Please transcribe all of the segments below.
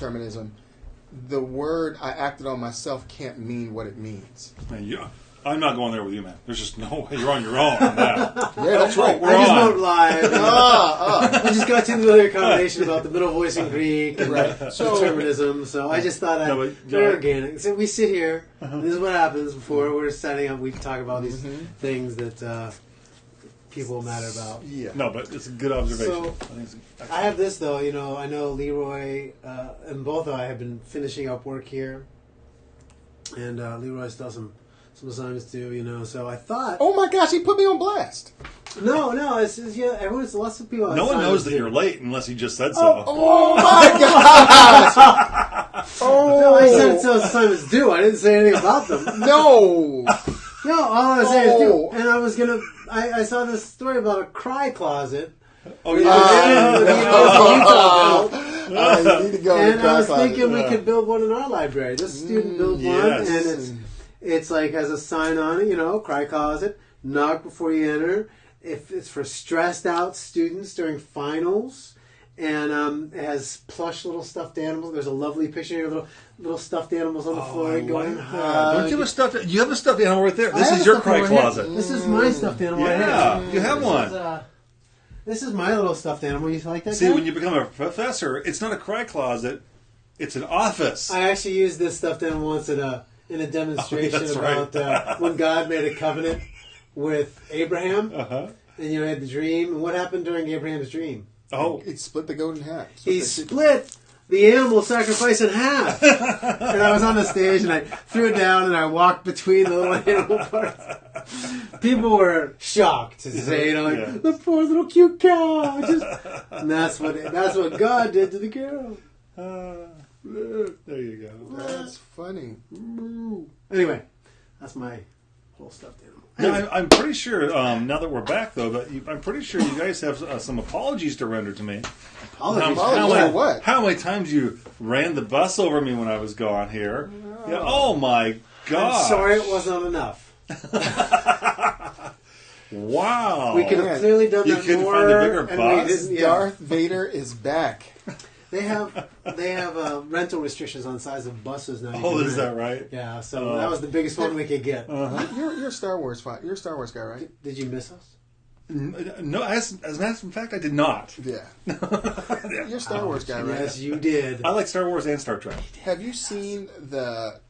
determinism, the word "I acted on myself" can't mean what it means. Man, I'm not going there with you, man. There's just no way. You're on your own on that. Yeah, that's right. I just wrote live. I just got to the other combination about the middle voice in Greek and determinism. So I just thought very organic. So we sit here. This is what happens before we're setting up. We talk about these things that people matter about. Yeah. No, but it's a good observation. So I have this though. I know Leroy and both of I have been finishing up work here, and Leroy's done some assignments too, so I thought... Oh my gosh, he put me on blast. No, it's everyone's lots of people... No one knows that you're late unless he just said so. Oh my gosh! No, I said until assignments due. I didn't say anything about them. No, all I was saying is due. And I was going to... I saw this story about a cry closet. Oh, yeah. You need to go and to the I was closet. thinking we could build one in our library. This student built one, and it's like has a sign on it, cry closet, knock before you enter. If it's for stressed out students during finals, and it has plush little stuffed animals. There's a lovely picture of little stuffed animals on the floor going. Don't you have a stuffed? You have a stuffed animal right there. This is your cry closet. This is my stuffed animal. Yeah, right you have one. This is my little stuffed animal. You like that? See, guy? when you become a professor, it's not a cry closet; it's an office. I actually used this stuffed animal once in a demonstration about when God made a covenant with Abraham, and had the dream. And what happened during Abraham's dream? Oh, he split the goat in half. He split the animal sacrifice in half. And I was on the stage and I threw it down and I walked between the little animal parts. People were shocked to say, the poor little cute cow. And that's what God did to the cow. There you go. That's funny. Anyway, that's my whole stuffed animal. Now, I'm pretty sure, now that we're back, though, that I'm pretty sure you guys have some apologies to render to me. Apologies? What? How many times you ran the bus over me when I was gone here. Yeah, oh, my God. I'm sorry it wasn't enough. Wow. We could have clearly done that couldn't more. Find a bigger bus? Darth Vader is back. They have rental restrictions on the size of buses now. Oh, is that right? Yeah, so that was the biggest one we could get. You're a Star Wars fan. You're a Star Wars guy, right? Did you miss us? No, as a matter of fact, I did not. Yeah. You're a Star Wars guy, right? Yes, you did. I like Star Wars and Star Trek. Have you seen the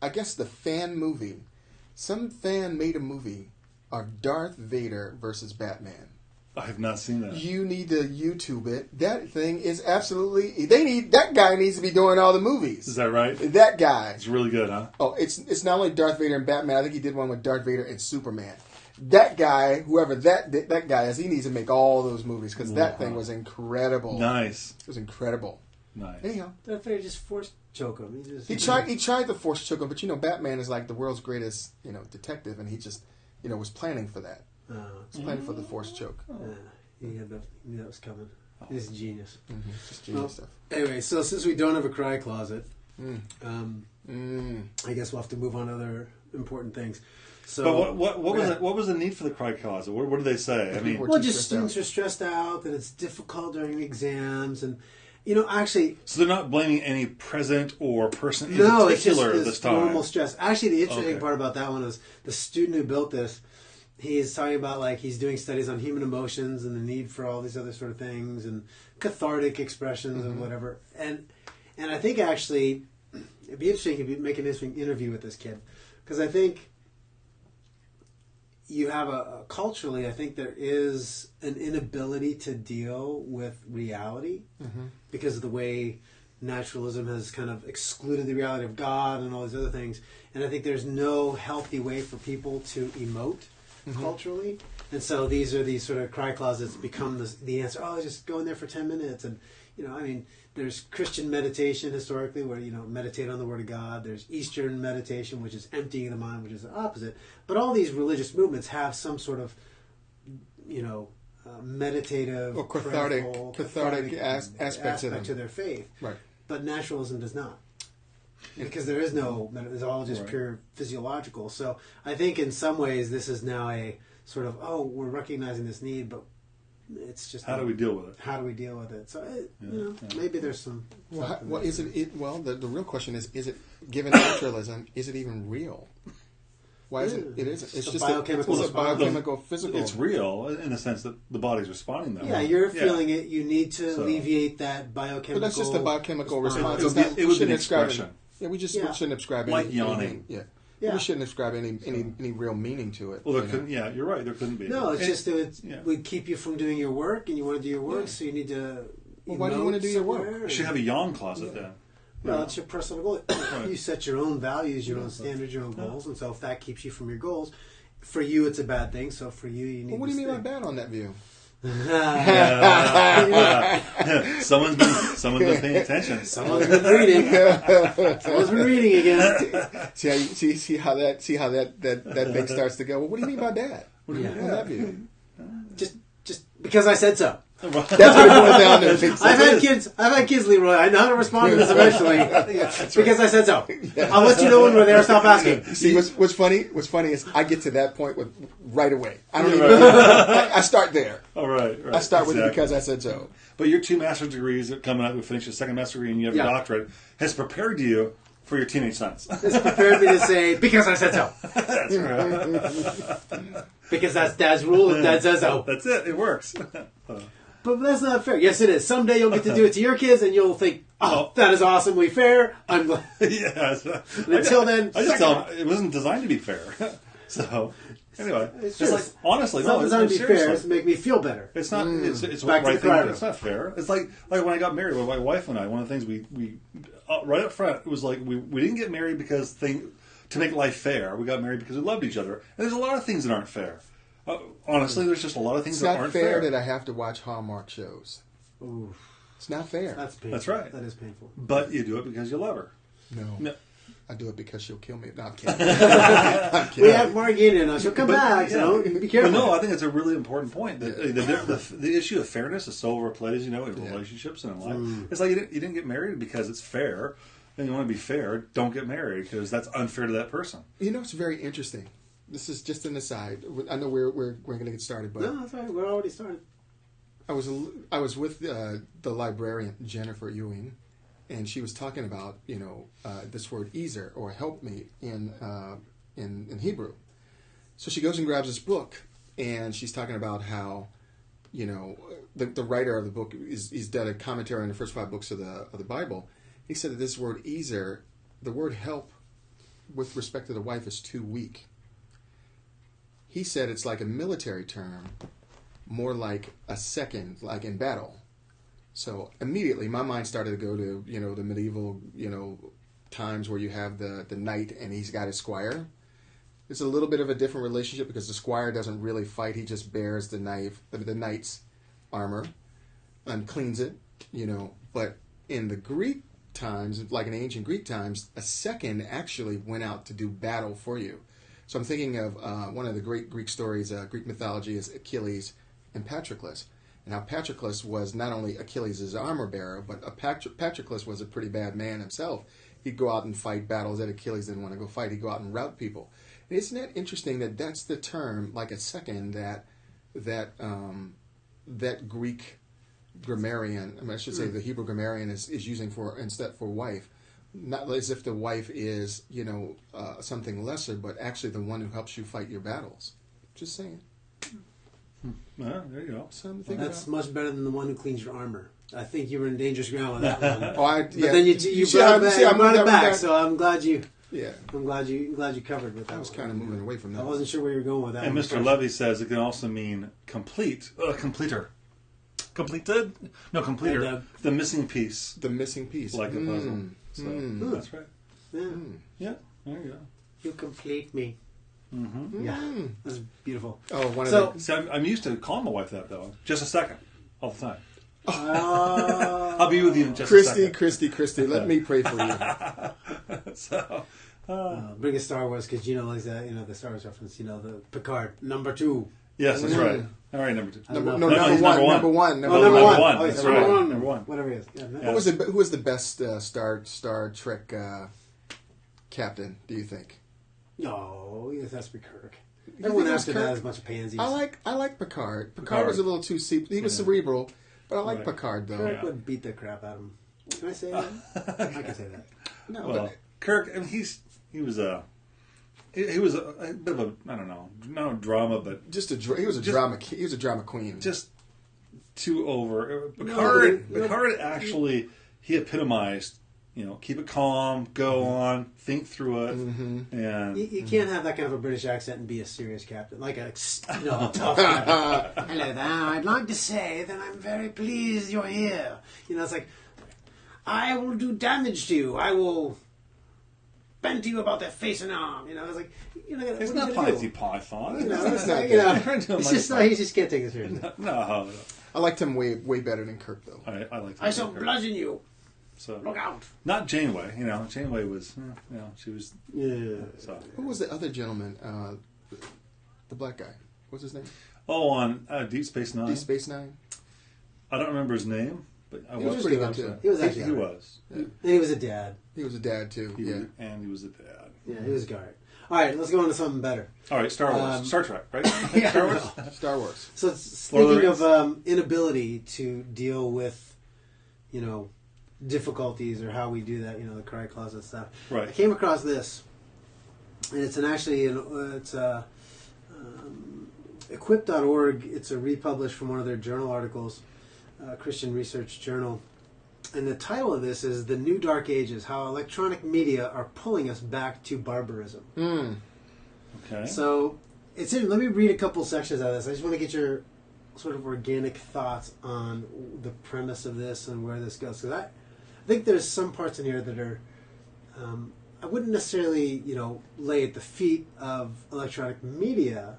fan movie? Some fan made a movie of Darth Vader versus Batman. I have not seen that. You need to YouTube it. That thing is absolutely... That guy needs to be doing all the movies. Is that right? That guy. It's really good, huh? Oh, it's not only Darth Vader and Batman. I think he did one with Darth Vader and Superman. That guy, whoever that guy is, he needs to make all those movies because that thing was incredible. Nice. It was incredible. Nice. Anyhow, Darth Vader just force choke him. He tried to force choke him, but Batman is like the world's greatest detective, and he just was planning for that. He's planning for the force choke. He knew that was coming. He's a genius. Just genius stuff. Anyway, so since we don't have a cry closet, I guess we'll have to move on to other important things. So, but what was the need for the cry closet? What did they say? I mean, just students are stressed out, that it's difficult during exams, and actually, so they're not blaming any president or person in particular it's just this time. Normal stress. Actually, the interesting part about that one is the student who built this. He's talking about he's doing studies on human emotions and the need for all these other sort of things and cathartic expressions and whatever. And I think actually it'd be interesting if you make an interesting interview with this kid because I think you have culturally, I think there is an inability to deal with reality because of the way naturalism has kind of excluded the reality of God and all these other things. And I think there's no healthy way for people to emote culturally. And so these are these sort of cry closets become the answer. Oh, just go in there for 10 minutes. And, there's Christian meditation historically where, meditate on the Word of God. There's Eastern meditation, which is emptying the mind, which is the opposite. But all these religious movements have some sort of, meditative or cathartic aspect to their faith. Right. But naturalism does not. Because there is no, it's all just pure physiological. So I think in some ways this is now a sort of, we're recognizing this need, but it's just How do we deal with it? How do we deal with it? So maybe there's some. Well, is it? Well, the real question is it given naturalism? Is it even real? Why is it? It isn't. It's just biochemical. It's a biochemical, physical. It's real in the sense that the body's responding that way. Yeah, you're feeling it. You need to alleviate that biochemical. But that's just the biochemical response. It would be an expression. Yeah, we shouldn't ascribe like any yawning. Yeah. We shouldn't ascribe any real meaning to it. Well, there couldn't. Yeah, you're right. There couldn't be. No, it's just that it would keep you from doing your work, and you want to do your work, so you need to. Well, why do you want to do your work? You should have a yawn closet then. Well, it's your personal goal. Right. You set your own values, your own standards, your own goals, and so if that keeps you from your goals, for you it's a bad thing. So for you, you need. Well, what do you mean by bad on that view? Someone's been paying attention. Someone's been reading. Someone's been reading again. See how that thing starts to go. Well, what do you mean by that? What do you mean by that view? Just because I said so. That's what it boils down to. I've had kids, Leroy. I know how to respond to this eventually because I said so. I'll let you know when we're there. Stop asking. See, what's funny is I get to that point right away. I don't even. I start there. All right. I start with it because I said so. But your 2 master's degrees are coming up. We finished your second master's degree and you have your doctorate. Has prepared you for your teenage sons. It's prepared me to say because I said so. That's right. Because that's Dad's rule. If Dad says so. That's it. It works. But that's not fair. Yes, it is. Someday you'll get to do it to your kids, and you'll think, "Oh, that is awesomely fair." I'm glad. Yeah. Until then, I just tell them it wasn't designed to be fair. So anyway, it's like honestly, it's not designed to be fair. It's to make me feel better. It's not. It's back right to the thing. It's not fair. It's like when I got married with my wife and I. One of the things we right up front it was like we didn't get married because to make life fair. We got married because we loved each other. And there's a lot of things that aren't fair. Honestly, there's just a lot of things that aren't fair. It's not fair that I have to watch Hallmark shows. Oof. It's not fair. That's painful. That's right. That is painful. But you do it because you love her. No. I do it because she'll kill me. No, I'm kidding. I'm kidding. We have Margina now. She'll come back, so be careful. But no, I think it's a really important point. That the issue of fairness is so overplayed, in relationships and in life. It's like you didn't get married because it's fair, and you want to be fair. Don't get married because that's unfair to that person. It's very interesting. This is just an aside. I know we're going to get started, but no, that's right. We're already started. I was with the librarian Jennifer Ewing, and she was talking about this word "ezer" or "help me" in Hebrew. So she goes and grabs this book, and she's talking about how the writer of the book he's done a commentary on the first 5 books of the Bible. He said that this word "ezer," the word "help," with respect to the wife, is too weak. He said it's like a military term, more like a second, like in battle. So immediately my mind started to go to, the medieval, times where you have the knight and he's got his squire. It's a little bit of a different relationship because the squire doesn't really fight. He just bears the knight's armor and cleans it, But in the Greek times, like in ancient Greek times, a second actually went out to do battle for you. So I'm thinking of one of the great Greek stories, Greek mythology, is Achilles and Patroclus. And how Patroclus was not only Achilles' armor bearer, but Patroclus was a pretty bad man himself. He'd go out and fight battles that Achilles didn't want to go fight. He'd go out and rout people. And isn't that interesting that that's the term, like a second, that Greek grammarian, I should say the Hebrew grammarian is using instead for wife. Not as if the wife is, something lesser, but actually the one who helps you fight your battles. Just saying. Well, there you go. That's much better than the one who cleans your armor. I think you were in dangerous ground with that one. But then you brought it back, so I'm glad you. Yeah, I'm glad you covered with that. I was kind of moving away from that. I wasn't sure where you were going with that. And Mr. Levy says it can also mean complete, completer. Completed? No, completer. The missing piece. The missing piece. Like a puzzle. So that's right. Yeah. There you go. You complete me. Mm-hmm. Yeah, that's beautiful. Oh, I'm used to calling my wife that though. Just a second, all the time. I'll be with you in just a second. Christy, let me pray for you. Bring a Star Wars because like that. The Star Wars reference. The Picard number 2. Yes, that's right. All right, number 2. Number one. Number one. Oh, that's right. Number one. Whatever it is. Yeah, who was the best Star Trek captain? Do you think? No, it has to be Kirk. Everyone think it was after that Kirk? is a bunch of pansies. I like Picard. Picard was a little too he was cerebral, but I like Right. Picard though. Kirk would beat the crap out of him. Can I say that? I can say that. No, Well, but Kirk, I mean, he was a bit of a, I don't know, not a drama, but he was a drama queen. just too over. No, Picard actually, he epitomized, keep it calm, go on, think through it, and You can't have that kind of a British accent and be a serious captain, like a tough captain. Hello there. I'd like to say that I'm very pleased you're here. It's like, I will do damage to you. I will bend to you about their face and arm. It's like, it's what not are you gonna Python do? Python. It's not like, good. it's just like, he just can't take it seriously. No, I liked him way better than Kirk though. I like. I shall bludgeon you. So Look out. not Janeway. Janeway was, she was. Yeah. So. Who was the other gentleman? The black guy. What's his name? Oh, on Deep Space Nine. Deep Space Nine. I don't remember his name, but I He was watched pretty the good, episode. too. He was actually He all right. was. And he was a dad. He was a dad too. And he was a dad. Yeah, he was a guard. All right, let's go on to something better. All right, Star Wars, Star Trek, right? Yeah, Star Wars. no. Star Wars. So Lord of speaking the of inability to deal with, difficulties or how we do that, the cry closet stuff. Right. I came across this, and it's equip.org. It's a republished from one of their journal articles, Christian Research Journal. And the title of this is The New Dark Ages, How Electronic Media Are Pulling Us Back to Barbarism. Okay. So, it's in. Let me read a couple sections out of this. I just want to get your sort of organic thoughts on the premise of this and where this goes. Because I think there's some parts in here that are, I wouldn't necessarily, lay at the feet of electronic media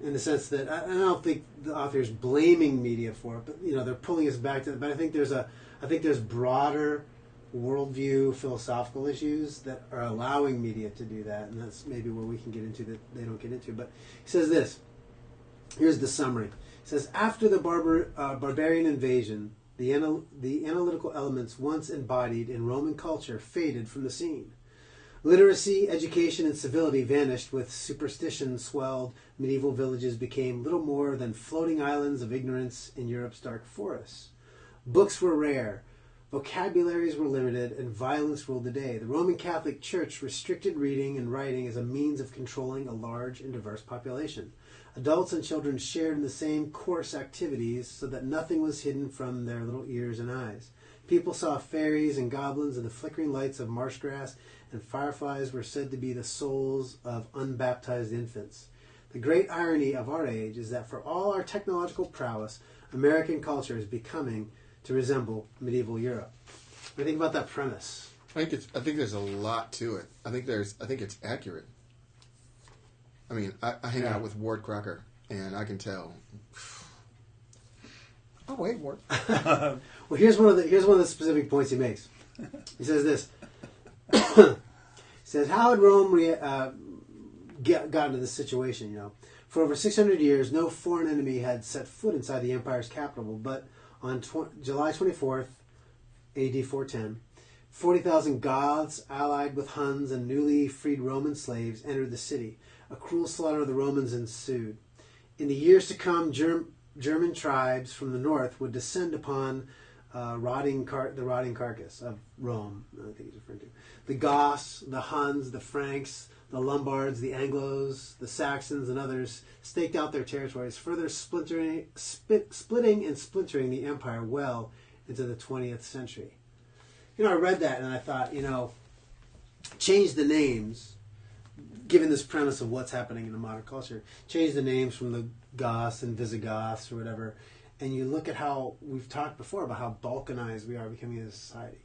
in the sense that I don't think the author's blaming media for it, but, they're pulling us back to it. But I think there's broader worldview, philosophical issues that are allowing media to do that, and that's maybe where we can get into that they don't get into. But he says this. Here's the summary. He says, after the barbarian invasion, the analytical elements once embodied in Roman culture faded from the scene. Literacy, education, and civility vanished with superstition swelled. Medieval villages became little more than floating islands of ignorance in Europe's dark forests. Books were rare, vocabularies were limited, and violence ruled the day. The Roman Catholic Church restricted reading and writing as a means of controlling a large and diverse population. Adults and children shared in the same coarse activities so that nothing was hidden from their little ears and eyes. People saw fairies and goblins in the flickering lights of marsh grass, and fireflies were said to be the souls of unbaptized infants. The great irony of our age is that for all our technological prowess, American culture is becoming to resemble medieval Europe. What do you think about that premise? I think there's a lot to it. I think it's accurate. I mean, I hang out with Ward Crocker, and I can tell. Oh wait, Ward. Well, here's one of the specific points he makes. He says this. He says, how had Rome got into this situation? For over 600 years, no foreign enemy had set foot inside the empire's capital, but on July 24th, AD 410, 40,000 Goths, allied with Huns and newly freed Roman slaves, entered the city. A cruel slaughter of the Romans ensued. In the years to come, German tribes from the north would descend upon the rotting carcass of Rome, I think he's referring to. The Goths, the Huns, the Franks, the Lombards, the Anglos, the Saxons, and others staked out their territories, further splitting and splintering the empire well into the 20th century. I read that and I thought, change the names, given this premise of what's happening in the modern culture, change the names from the Goths and Visigoths or whatever, and you look at how, we've talked before about how balkanized we are becoming as a society.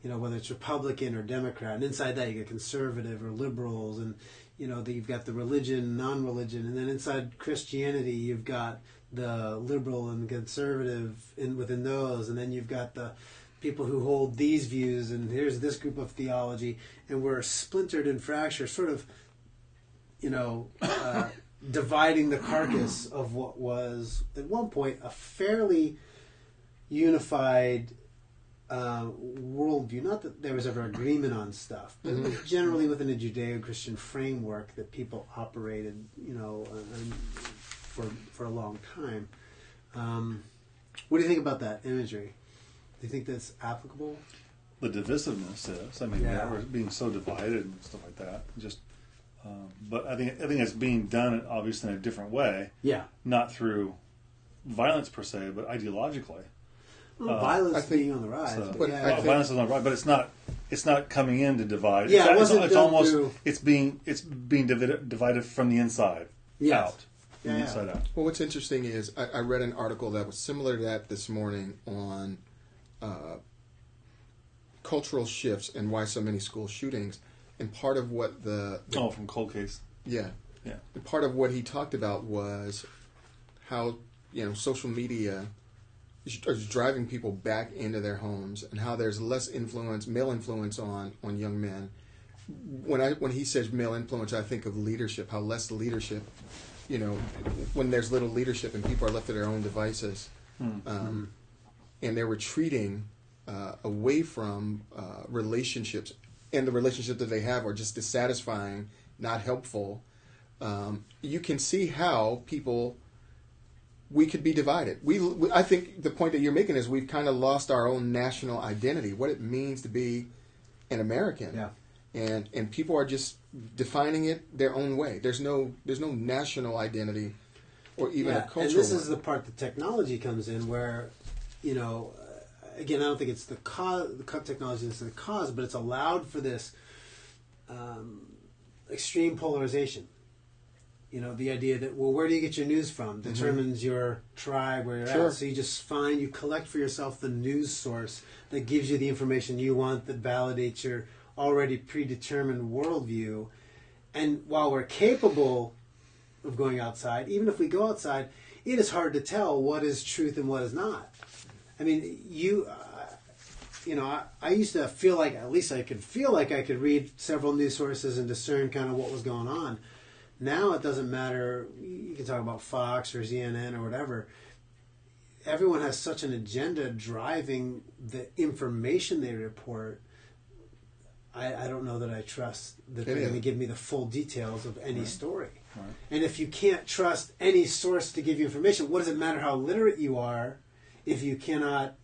Whether it's Republican or Democrat, and inside that you get conservative or liberals, and you've got the religion, non-religion, and then inside Christianity you've got the liberal and conservative within those, and then you've got the people who hold these views, and here's this group of theology, and we're splintered and fractured, sort of, dividing the carcass of what was at one point a fairly unified worldview. Not that there was ever agreement on stuff, but it was generally within a Judeo-Christian framework that people operated, for a long time. What do you think about that imagery? Do you think that's applicable? The divisiveness is. I mean, we're being so divided and stuff like that. Just, but I think it's being done obviously in a different way. Yeah. Not through violence per se, but ideologically. Well, violence being on the rise. So, violence is on the rise, but it's not coming in to divide. Yeah, it's almost it's being divided from the inside out. From the inside out. Well, what's interesting is I read an article that was similar to that this morning on cultural shifts and why so many school shootings. And part of what from Cold Case. Yeah. And part of what he talked about was how social media is driving people back into their homes, and how there's less male influence on young men. When he says male influence, I think of leadership. How less leadership, when there's little leadership and people are left to their own devices, and they're retreating away from relationships, and the relationships that they have are just dissatisfying, not helpful. You can see how we could be divided. I think the point that you're making is we've kind of lost our own national identity, what it means to be an American. Yeah. And people are just defining it their own way. There's no national identity or even a cultural. And this is the part that technology comes in, where, again, I don't think it's the technology that's the cause, but it's allowed for this extreme polarization. The idea that, well, where do you get your news from determines your tribe, where you're at. So you collect for yourself the news source that gives you the information you want, that validates your already predetermined worldview. And while we're capable of going outside, even if we go outside, it is hard to tell what is truth and what is not. I mean, I used to feel like, at least I could feel like I could read several news sources and discern kind of what was going on. Now it doesn't matter. You can talk about Fox or CNN or whatever. Everyone has such an agenda driving the information they report. I don't know that I trust that they're going to give me the full details of any story. Right. And if you can't trust any source to give you information, what does it matter how literate you are if you cannot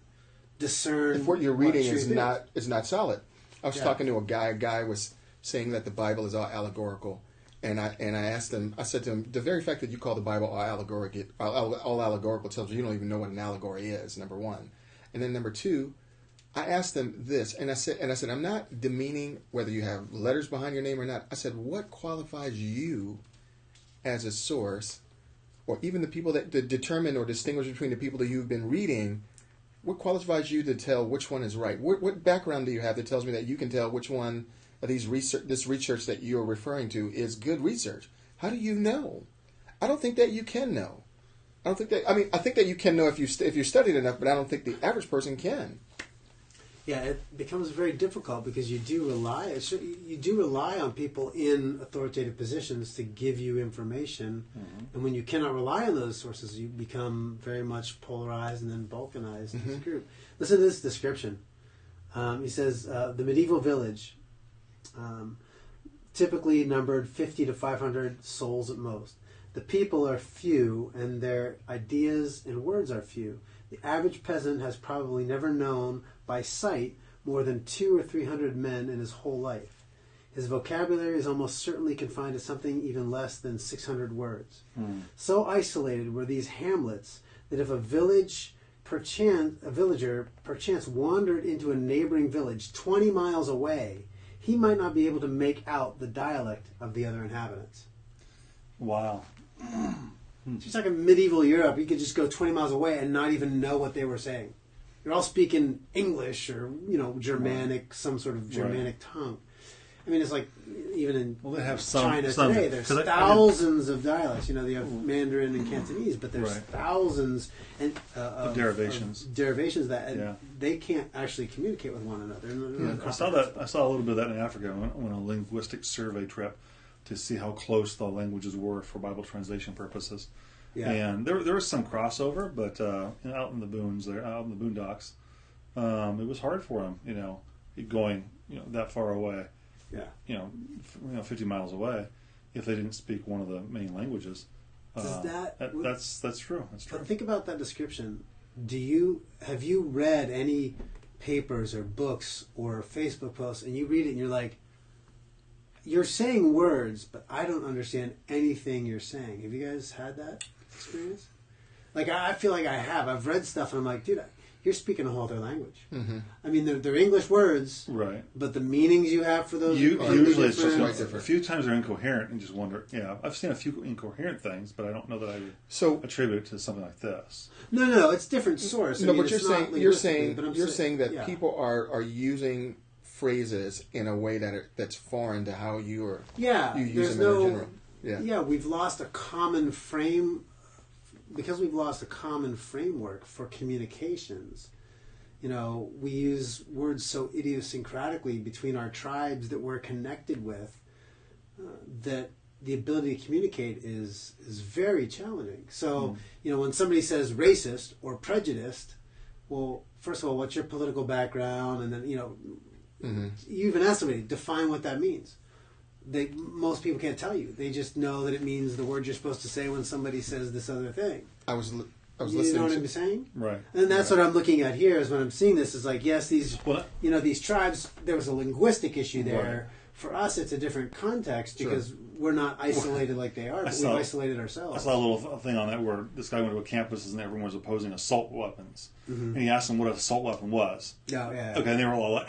discern? If what you're reading is not solid. I was talking to a guy. A guy was saying that the Bible is all allegorical. And I asked him, I said to him, the very fact that you call the Bible all allegorical tells you don't even know what an allegory is, number one. And then number two, I asked him this, and I said, I'm not demeaning whether you have letters behind your name or not. I said, what qualifies you as a source, or even the people that determine or distinguish between the people that you've been reading, what qualifies you to tell which one is right? What background do you have that tells me that you can tell which one of this research that you're referring to is good research? How do you know? I don't think that you can know. I think that you can know if you studied enough, but I don't think the average person can. Yeah, it becomes very difficult because you do rely on people in authoritative positions to give you information, and when you cannot rely on those sources, you become very much polarized and then balkanized as a group. Listen to this description. He says, the medieval village typically numbered 50 to 500 souls at most. The people are few, and their ideas and words are few. The average peasant has probably never known by sight more than 200 or 300 men in his whole life. His vocabulary is almost certainly confined to something even less than 600 words. So isolated were these hamlets that if a villager perchance wandered into a neighboring village 20 miles away, he might not be able to make out the dialect of the other inhabitants. Wow. Just like in medieval Europe, you could just go 20 miles away and not even know what they were saying. You're all speaking English or, Germanic, some sort of Germanic tongue. I mean, it's like even in they have China today, there's thousands of dialects. You have Mandarin and Cantonese, but there's thousands of derivations. That they can't actually communicate with one another. I saw a little bit of that in Africa on a linguistic survey trip to see how close the languages were for Bible translation purposes. Yeah. And there was some crossover, but out in the boondocks, it was hard for them, going that far away. Yeah. 50 miles away, if they didn't speak one of the main languages. That's true. That's true. But think about that description. Have you read any papers or books or Facebook posts, and you read it and you're like, you're saying words, but I don't understand anything you're saying. Have you guys had that experience? Like, I feel like I have. I've read stuff and I'm like, dude, you're speaking a whole other language. Mm-hmm. I mean, they're English words, right? But the meanings you have for those usually it's just quite different. A few times they're incoherent, and just wonder. Yeah, I've seen a few incoherent things, but I don't know that I would attribute it to something like this. No, it's different source. No, but you're saying that yeah. people are using phrases in a way that's foreign to how you use them in general. Yeah, we've lost a common frame. Because we've lost a common framework for communications, we use words so idiosyncratically between our tribes that we're connected with, that the ability to communicate is very challenging. So, when somebody says racist or prejudiced, well, first of all, what's your political background? And then, you even ask somebody, define what that means. Most people can't tell you. They just know that it means the word you're supposed to say when somebody says this other thing. I was listening. You know what I'm saying? Right. And that's what I'm looking at here. Is when I'm seeing this is like, yes, these tribes. There was a linguistic issue there. Right. For us, it's a different context because we're not isolated like they are. But we've isolated ourselves. I saw a little thing on that where this guy went to a campus and everyone was opposing assault weapons, and he asked them what an assault weapon was. Yeah. Okay, and they were all like,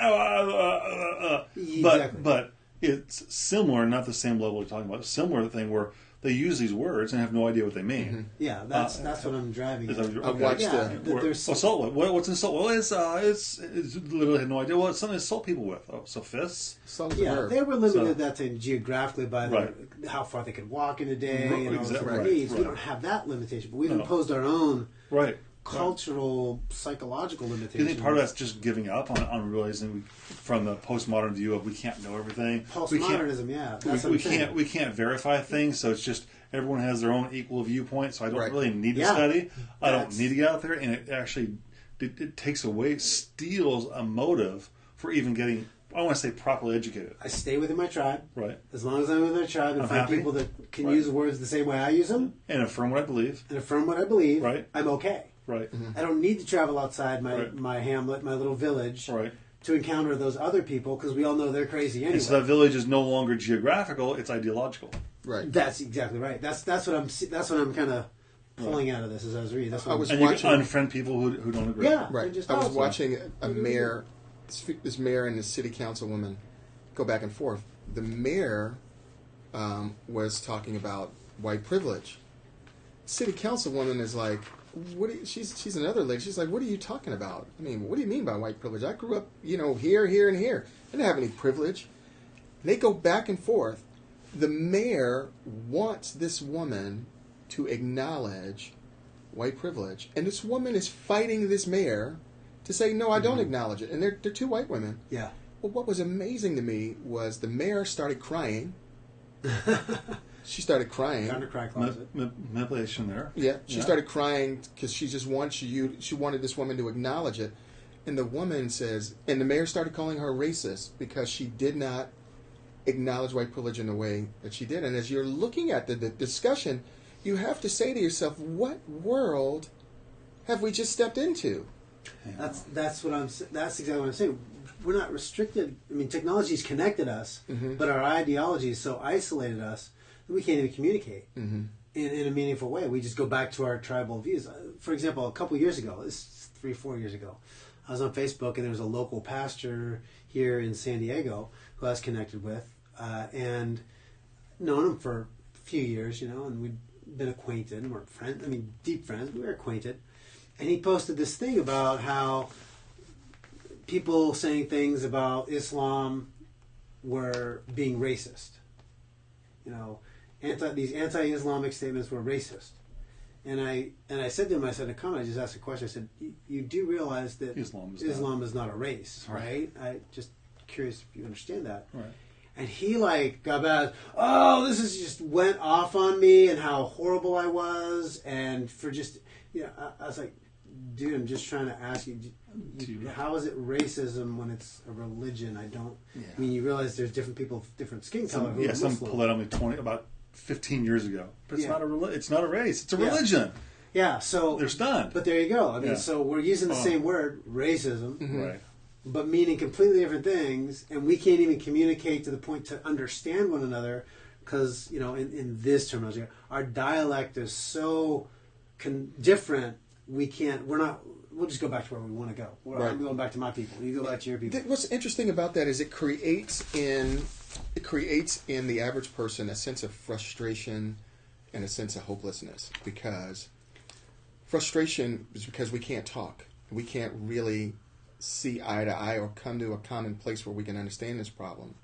Exactly. but it's similar, not the same level you're talking about. Similar thing where they use these words and have no idea what they mean. Mm-hmm. Yeah, that's what I'm driving at. I watched assault. What's an assault? Well, it's literally had no idea. Well, it's something to assault people with. Oh, so fists. They were limited at that time geographically by how far they could walk in a day and all those needs. We don't have that limitation, but we've imposed our own cultural, psychological limitations. Do you think part of that's just giving up on realizing from the postmodern view of we can't know everything? Postmodernism, we can't verify things, so it's just everyone has their own equal viewpoint. So I don't really need to study. I don't need to get out there, and it actually it takes away, steals a motive for even getting. I want to say properly educated. I stay within my tribe. Right. As long as I'm within my tribe and I'm find happy. people that can use words the same way I use them. And affirm what I believe. Right. I'm okay. Right. I don't need to travel outside my hamlet, my little village, to encounter those other people because we all know they're crazy anyway. And so that village is no longer geographical; it's ideological. Right. That's exactly right. That's what I'm kind of pulling out of this as I was reading. That's what and you can unfriend people who don't agree. Yeah. Right. I was watching a mayor, this mayor and the city councilwoman go back and forth. The mayor was talking about white privilege. City councilwoman is like, she's another lady. She's like, what are you talking about? I mean, what do you mean by white privilege? I grew up, here, here, and here. I didn't have any privilege. They go back and forth. The mayor wants this woman to acknowledge white privilege, and this woman is fighting this mayor to say, no, I don't acknowledge it. And they're two white women. Yeah. Well, what was amazing to me was the mayor started crying. She started crying. Found a cry closet. Manipulation there. Yeah, she started crying because she just wants she wanted this woman to acknowledge it. And the woman says, and the mayor started calling her racist because she did not acknowledge white privilege in the way that she did. And as you're looking at the discussion, you have to say to yourself, what world have we just stepped into? That's exactly what I'm saying. We're not restricted. I mean, technology's connected us, but our ideology has so isolated us that we can't even communicate in a meaningful way. We just go back to our tribal views. For example, a couple years ago, this is 3-4 years ago, I was on Facebook and there was a local pastor here in San Diego who I was connected with and known him for a few years, and we'd been acquainted and we're friends. I mean, deep friends, but we were acquainted. And he posted this thing about how people saying things about Islam were being racist. These anti-Islamic statements were racist. And I said to him, in a comment, I just asked a question. I said, you do realize that Islam is not a race, right? I just curious if you understand that. Right. And he got bad. Oh, this is just went off on me and how horrible I was. And for just, I was like, dude, I'm just trying to ask you, how is it racism when it's a religion? I don't. Yeah. I mean, you realize there's different people, different skin color. who are Someone Muslim. pulled that on me about 15 years ago. But it's Yeah. not it's not a race. It's a Yeah. religion. Yeah, so They're stunned. But there you go. I mean, Yeah. so we're using the same word, racism, Right. but meaning completely different things, and we can't even communicate to the point to understand one another because, in this terminology, our dialect is so different. We'll just go back to where we want to go. Right. I'm going back to my people. You go back to your people. What's interesting about that is it creates in the average person a sense of frustration and a sense of hopelessness, because frustration is because we can't talk. We can't really see eye to eye or come to a common place where we can understand this problem.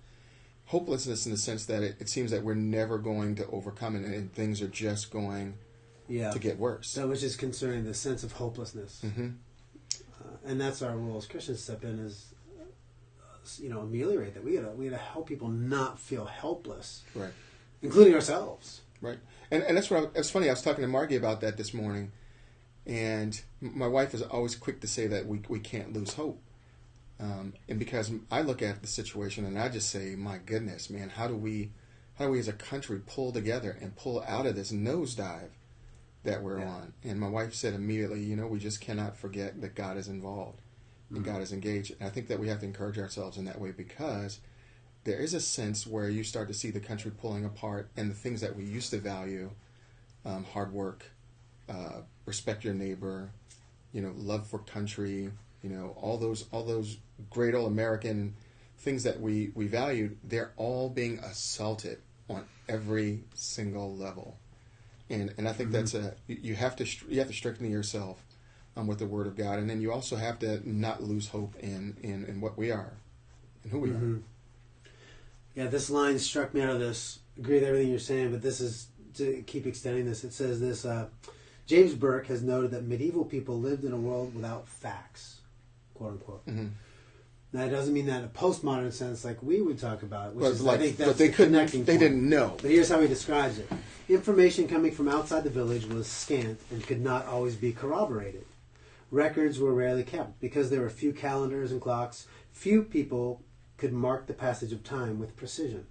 Hopelessness in the sense that it seems that we're never going to overcome it, and things are just going to get worse. So, which is concerning, the sense of hopelessness. Mm-hmm. And that's our role as Christians to step in, is ameliorate that. We gotta help people not feel helpless, Right, including ourselves. right. And that's what it's funny. I was talking to Margie about that this morning, and my wife is always quick to say that we can't lose hope. And because I look at the situation and I just say, my goodness, man, how do we as a country pull together and pull out of this nosedive that we're on? And my wife said immediately, we just cannot forget that God is involved and God is engaged. And I think that we have to encourage ourselves in that way, because there is a sense where you start to see the country pulling apart, and the things that we used to value, hard work, respect your neighbor, love for country, all those great old American things that we valued, they're all being assaulted on every single level. And I think that's you have to strengthen yourself with the Word of God, and then you also have to not lose hope in what we are and who we are. Yeah, this line struck me out of this. Agree with everything you're saying, but this is to keep extending this. It says this: James Burke has noted that medieval people lived in a world without facts, quote unquote. Mm-hmm. Now, it doesn't mean that in a postmodern sense, like we would talk about, which But is, like, I think that's but they the couldn't. connecting They point. didn't know. But here's how he describes it. Information coming from outside the village was scant and could not always be corroborated. Records were rarely kept. Because there were few calendars and clocks, few people could mark the passage of time with precision.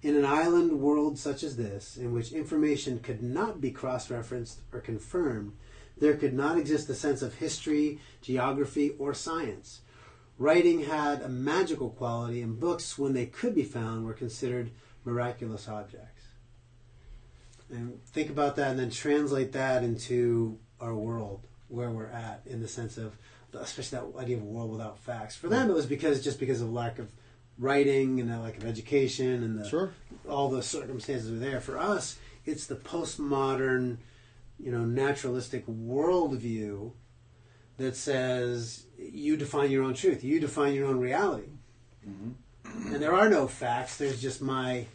In an island world such as this, in which information could not be cross-referenced or confirmed, there could not exist a sense of history, geography, or science. Writing had a magical quality, and books, when they could be found, were considered miraculous objects. And think about that, and then translate that into our world, where we're at, in the sense of, especially that idea of a world without facts. For them, it was because of lack of writing and the lack of education and all the circumstances were there. For us, it's the postmodern, naturalistic worldview that says you define your own truth, you define your own reality, and there are no facts. There's just my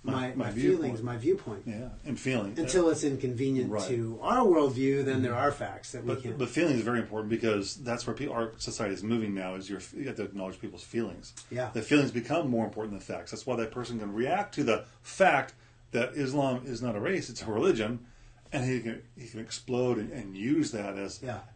feelings, my viewpoint. Yeah, and feeling. Until it's inconvenient to our worldview, then there are facts that we can't. But feeling is very important, because that's where our society is moving now. Is you have to acknowledge people's feelings. Yeah, the feelings become more important than facts. That's why that person can react to the fact that Islam is not a race; it's a religion, and he can explode and use that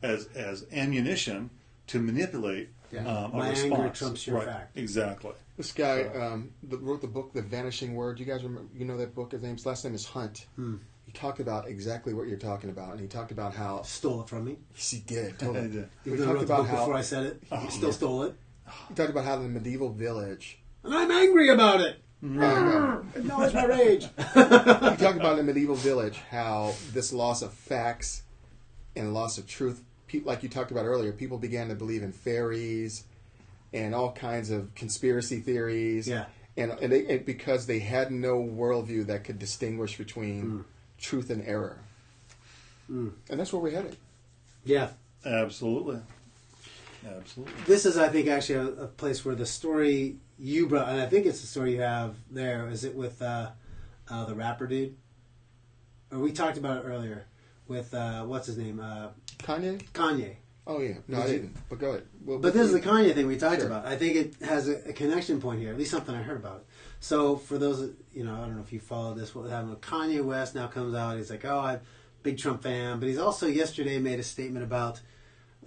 as ammunition to manipulate a my response. anger trumps your fact. Exactly. This guy that wrote the book, The Vanishing Word. You guys remember? You know that book? His last name is Hunt. He talked about exactly what you're talking about, and he talked about how stole it from me. Yes, he did. Totally. He did. Even though I wrote the book before I said it, he still stole it. He talked about how the medieval village, and I'm angry about it. Acknowledge my rage. He talked about in the medieval village how this loss of facts and loss of truth, like you talked about earlier, people began to believe in fairies and all kinds of conspiracy theories. Yeah. And because they had no worldview that could distinguish between truth and error. And that's where we're headed. Yeah. Absolutely. This is, I think, actually a place where the story you brought, and I think it's the story you have there. Is it with the rapper dude? Or we talked about it earlier with, what's his name? Kanye? Kanye. Oh, yeah. No, I didn't. But go ahead. But this is the Kanye thing we talked about. I think it has a connection point here, at least something I heard about it. So for those, I don't know if you follow this, what happened with Kanye West now comes out. He's like, I'm a big Trump fan. But he's also yesterday made a statement about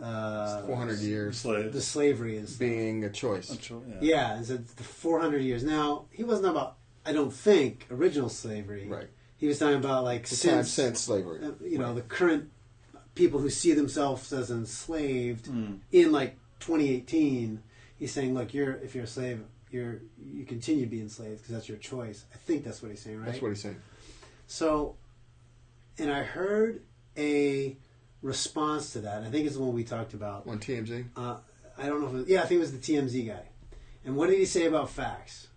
400 years Slave. the slavery and stuff. being a choice. Yeah, and said the 400 years. Now, he wasn't about, I don't think, original slavery. Right. He was talking about like The time since slavery. The current people who see themselves as enslaved in like 2018. He's saying, look, if you're a slave, you continue to be enslaved because that's your choice. I think that's what he's saying, right? That's what he's saying. So, and I heard a response to that. I think it's the one we talked about on TMZ. I don't know if I think it was the TMZ guy. And what did he say about facts?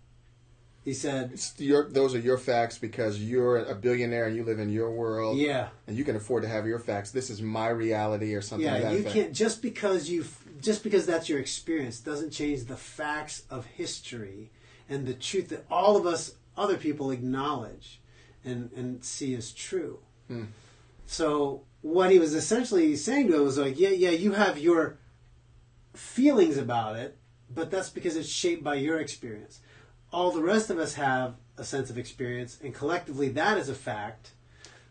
He said, those are your facts because you're a billionaire and you live in your world. Yeah. And you can afford to have your facts. This is my reality or something like that. Yeah, you can't, just because that's your experience doesn't change the facts of history and the truth that all of us, other people, acknowledge and see as true. So what he was essentially saying to him was like, yeah, you have your feelings about it, but that's because it's shaped by your experience. All the rest of us have a sense of experience, and collectively that is a fact.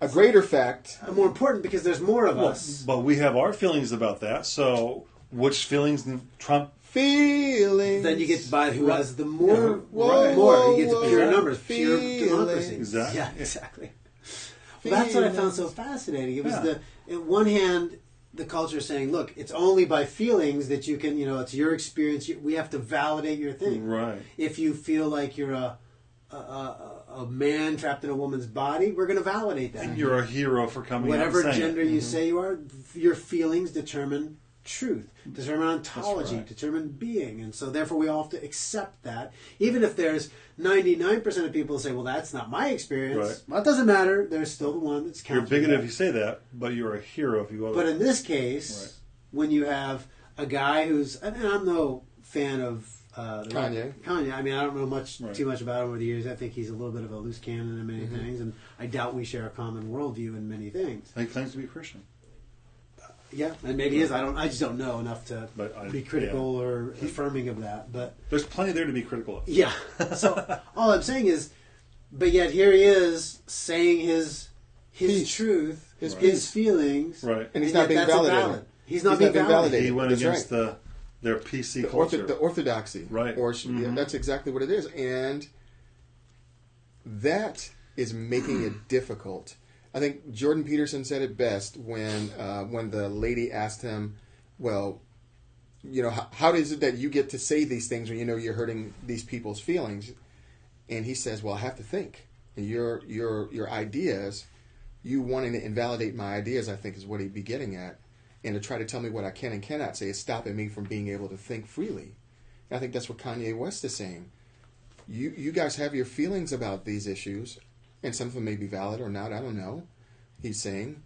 A greater fact. More important because there's more of us. But we have our feelings about that, so which feelings trump? Feelings. Then you get to buy who has the more. Whoa, more. You get to pure whoa, numbers, pure feelings. democracy. Exactly. Yeah, exactly. Well, that's what I found so fascinating. It was on one hand, the culture saying, look, it's only by feelings that you can, it's your experience. We have to validate your thing. Right. If you feel like you're a man trapped in a woman's body, we're going to validate that. And you're a hero for coming out and whatever saying gender it. you say you are, your feelings determine truth, determine ontology, right. determine being. And so therefore we all have to accept that. Even if there's 99% of people who say, well, that's not my experience. Right. Well, it doesn't matter. There's still the one that's You're counting. bigoted if you say that, but you're a hero if you go. But in this case, when you have a guy who's, and I'm no fan of Kanye. I mean, I don't know too much about him over the years. I think he's a little bit of a loose cannon in many things, and I doubt we share a common worldview in many things. He claims to be Christian. Yeah, and maybe he is. I just don't know enough to be critical or affirming of that. But there's plenty there to be critical of. Yeah. So all I'm saying is, but yet here he is saying his truth, his feelings, right? And he's not being validated. He's not being validated. He went against their PC culture, the orthodoxy, right? Or that's exactly what it is, and that is making it difficult. I think Jordan Peterson said it best when the lady asked him, well, how is it that you get to say these things when you're hurting these people's feelings? And he says, well, I have to think. And your ideas, you wanting to invalidate my ideas, I think is what he'd be getting at. And to try to tell me what I can and cannot say is stopping me from being able to think freely. And I think that's what Kanye West is saying. You guys have your feelings about these issues, and some of them may be valid or not, I don't know, he's saying.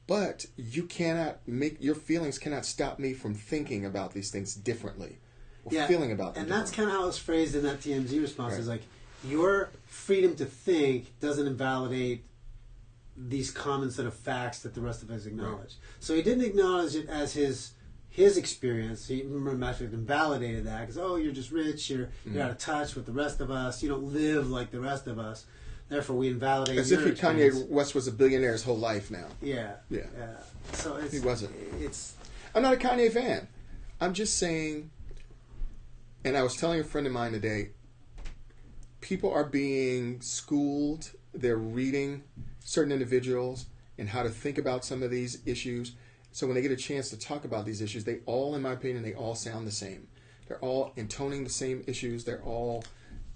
But your feelings cannot stop me from thinking about these things differently. Or feeling about them. And that's kind of how it's phrased in that TMZ response. Right. Is like, your freedom to think doesn't invalidate these common set of facts that the rest of us acknowledge. Right. So he didn't acknowledge it as his experience. He invalidated that because, you're just rich, you're out of touch with the rest of us, you don't live like the rest of us. Therefore, we invalidate. As if Kanye West was a billionaire his whole life now. Yeah. So he wasn't. It's. I'm not a Kanye fan. I'm just saying. And I was telling a friend of mine today. People are being schooled. They're reading certain individuals and how to think about some of these issues. So when they get a chance to talk about these issues, they all, in my opinion, they all sound the same. They're all intoning the same issues. They're all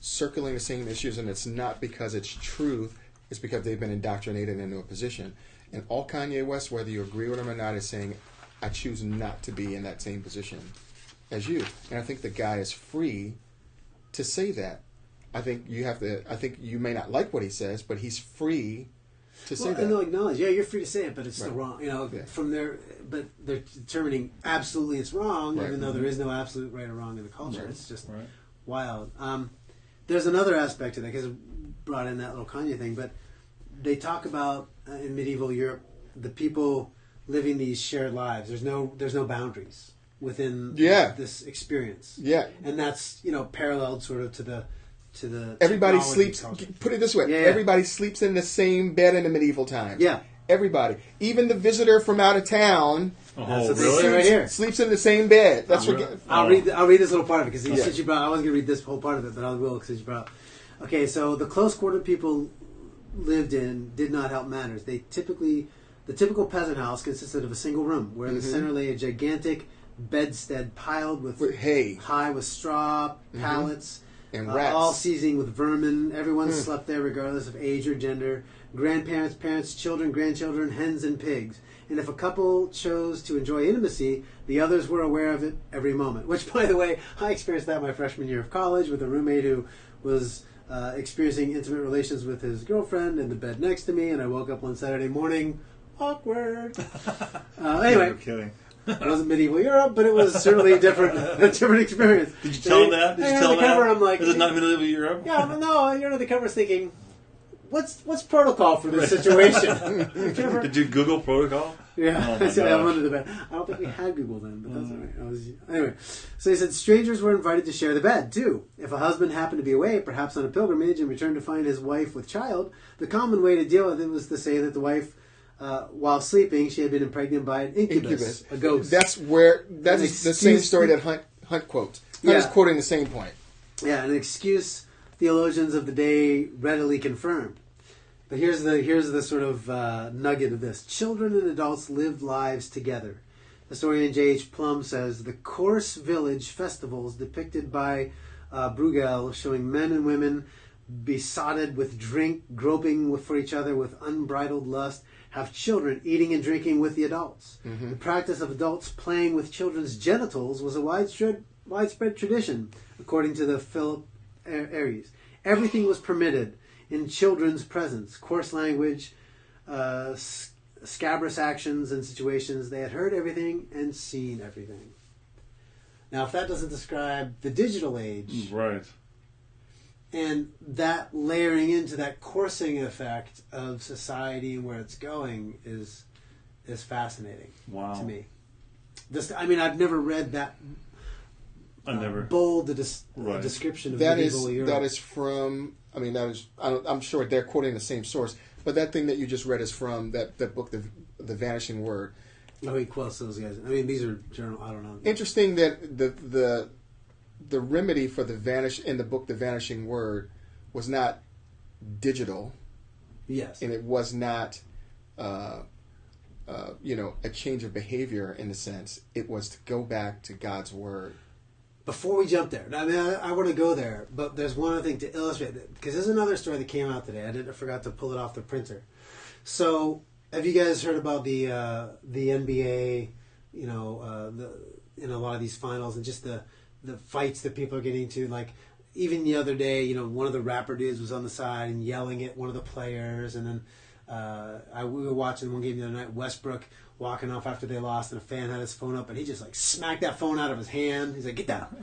circling the same issues, and it's not because it's truth. It's because they've been indoctrinated into a position. And all Kanye West, whether you agree with him or not, is saying, I choose not to be in that same position as you. And I think the guy is free to say that. I think you may not like what he says, but he's free to say that. And they'll acknowledge, you're free to say it, but it's still wrong. From there, but they're determining absolutely it's wrong, even though there is no absolute right or wrong in the culture. Right. It's just wild. There's another aspect to that, because it brought in that little Kanye thing, but they talk about in medieval Europe the people living these shared lives. There's no boundaries within this experience. Yeah, and that's paralleled sort of to the everybody sleeps. Culture. Put it this way: everybody sleeps in the same bed in the medieval times. Yeah, everybody, even the visitor from out of town, Oh, That's what they really? say right here. Sleeps in the same bed. That's Oh, what. really? I'll read this little part of it because Yeah. since you brought, I wasn't going to read this whole part of it, but I will because you brought. Okay, so the close quarter people lived in did not help matters. The typical peasant house consisted of a single room where in the center lay a gigantic bedstead piled with hay, high with straw pallets, and rats, all seething with vermin. Everyone slept there regardless of age or gender. Grandparents, parents, children, grandchildren, hens, and pigs. And if a couple chose to enjoy intimacy, the others were aware of it every moment. Which, by the way, I experienced that my freshman year of college with a roommate who was experiencing intimate relations with his girlfriend in the bed next to me, and I woke up one Saturday morning, awkward. Anyway, No kidding. it wasn't medieval Europe, but it was certainly a different experience. Did you tell him that? Did you tell him that? Cover, I'm like, is it not medieval Europe? yeah, but no, you're under the cover thinking, what's protocol for this situation? Did you Google protocol? Yeah, Oh my I said I'm gosh. under the bed. I don't think we had Google then, but that's all right. Anyway, so he said strangers were invited to share the bed too. If a husband happened to be away, perhaps on a pilgrimage, and returned to find his wife with child, the common way to deal with it was to say that the wife, while sleeping, she had been impregnated by an incubus. A ghost. That's the same story that Hunt quotes. Hunt is quoting the same point. Yeah, an excuse theologians of the day readily confirmed. But here's the sort of nugget of this. Children and adults lived lives together. Historian J.H. Plum says, the coarse village festivals depicted by Bruegel, showing men and women besotted with drink, groping for each other with unbridled lust, have children eating and drinking with the adults. Mm-hmm. The practice of adults playing with children's genitals was a widespread tradition, according to the Philip Aries. Everything was permitted in children's presence, coarse language, scabrous actions and situations. They had heard everything and seen everything. Now, if that doesn't describe the digital age, right, and that layering into that coursing effect of society and where it's going is fascinating to me. I've never read that. Bold description of medieval Europe. That is from. I'm sure they're quoting the same source, but that thing that you just read is from that book, The Vanishing Word. Oh, he quotes those guys. I mean, these are journal. I don't know. Interesting that the remedy for in the book, The Vanishing Word, was not digital. Yes, and it was not, a change of behavior in a sense. It was to go back to God's Word. Before we jump there, I want to go there, but there's one other thing to illustrate that, because there's another story that came out today. I forgot to pull it off the printer. So, have you guys heard about the NBA? In a lot of these finals and just the fights that people are getting into. Like even the other day, one of the rapper dudes was on the side and yelling at one of the players, and then we were watching one game the other night. Westbrook walking off after they lost, and a fan had his phone up, and he just smacked that phone out of his hand. He's like, "Get that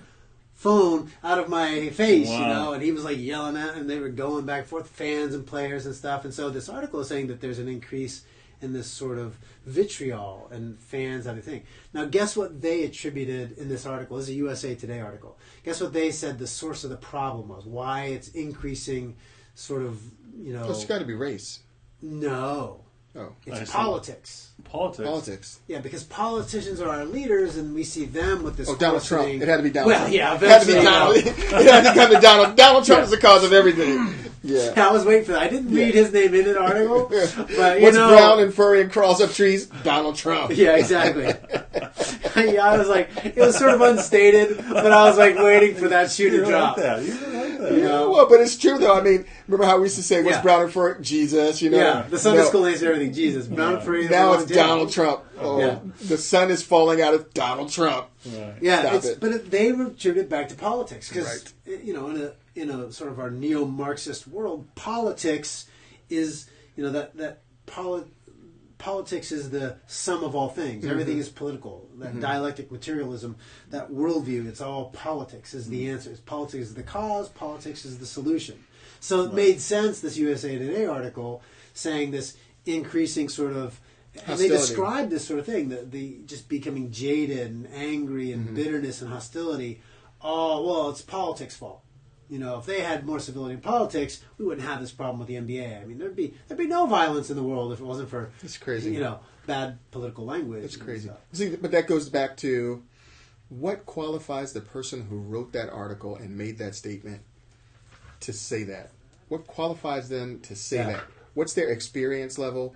phone out of my face," Wow. And he was yelling at him, and they were going back and forth, fans and players and stuff. And so this article is saying that there's an increase in this sort of vitriol and fans and everything. Now, guess what they attributed in this article? This is a USA Today article. Guess what they said the source of the problem was? Why it's increasing sort of, It's got to be race. No. Oh, it's politics. Politics. Yeah, because politicians are our leaders, and we see them with this. Oh, Donald Trump. It had to be Donald Well, Trump. yeah, it had to be Donald. It had to come to Donald. Donald Trump is the cause of everything. Yeah. I was waiting for that. I didn't read his name in an article, but What's brown and furry and crawls up trees? Donald Trump. Yeah, exactly. I was it was sort of unstated, but I was waiting for that shoe to drop. You really like that. Yeah, well, but it's true though. I mean, remember how we used to say, "What's brown and furry?" Jesus. Yeah, the Sunday school names and everything. Jesus, brown and furry. Now it's Donald Trump. Oh, the sun is falling out of Donald Trump. Right. Yeah, they attribute it back to politics because in a sort of our neo-Marxist world, politics is politics is the sum of all things. Mm-hmm. Everything is political. That dialectic materialism, that worldview, it's all politics is the answer. Politics is the cause. Politics is the solution. So it made sense. This USA Today article saying this increasing sort of. And they described this sort of thing, the just becoming jaded and angry and bitterness and hostility. Oh, well, it's politics' fault. if they had more civility in politics, we wouldn't have this problem with the NBA. I mean, there'd be no violence in the world if it wasn't for It's crazy. Bad political language. It's crazy. See, but that goes back to what qualifies the person who wrote that article and made that statement to say that. What qualifies them to say that? What's their experience level?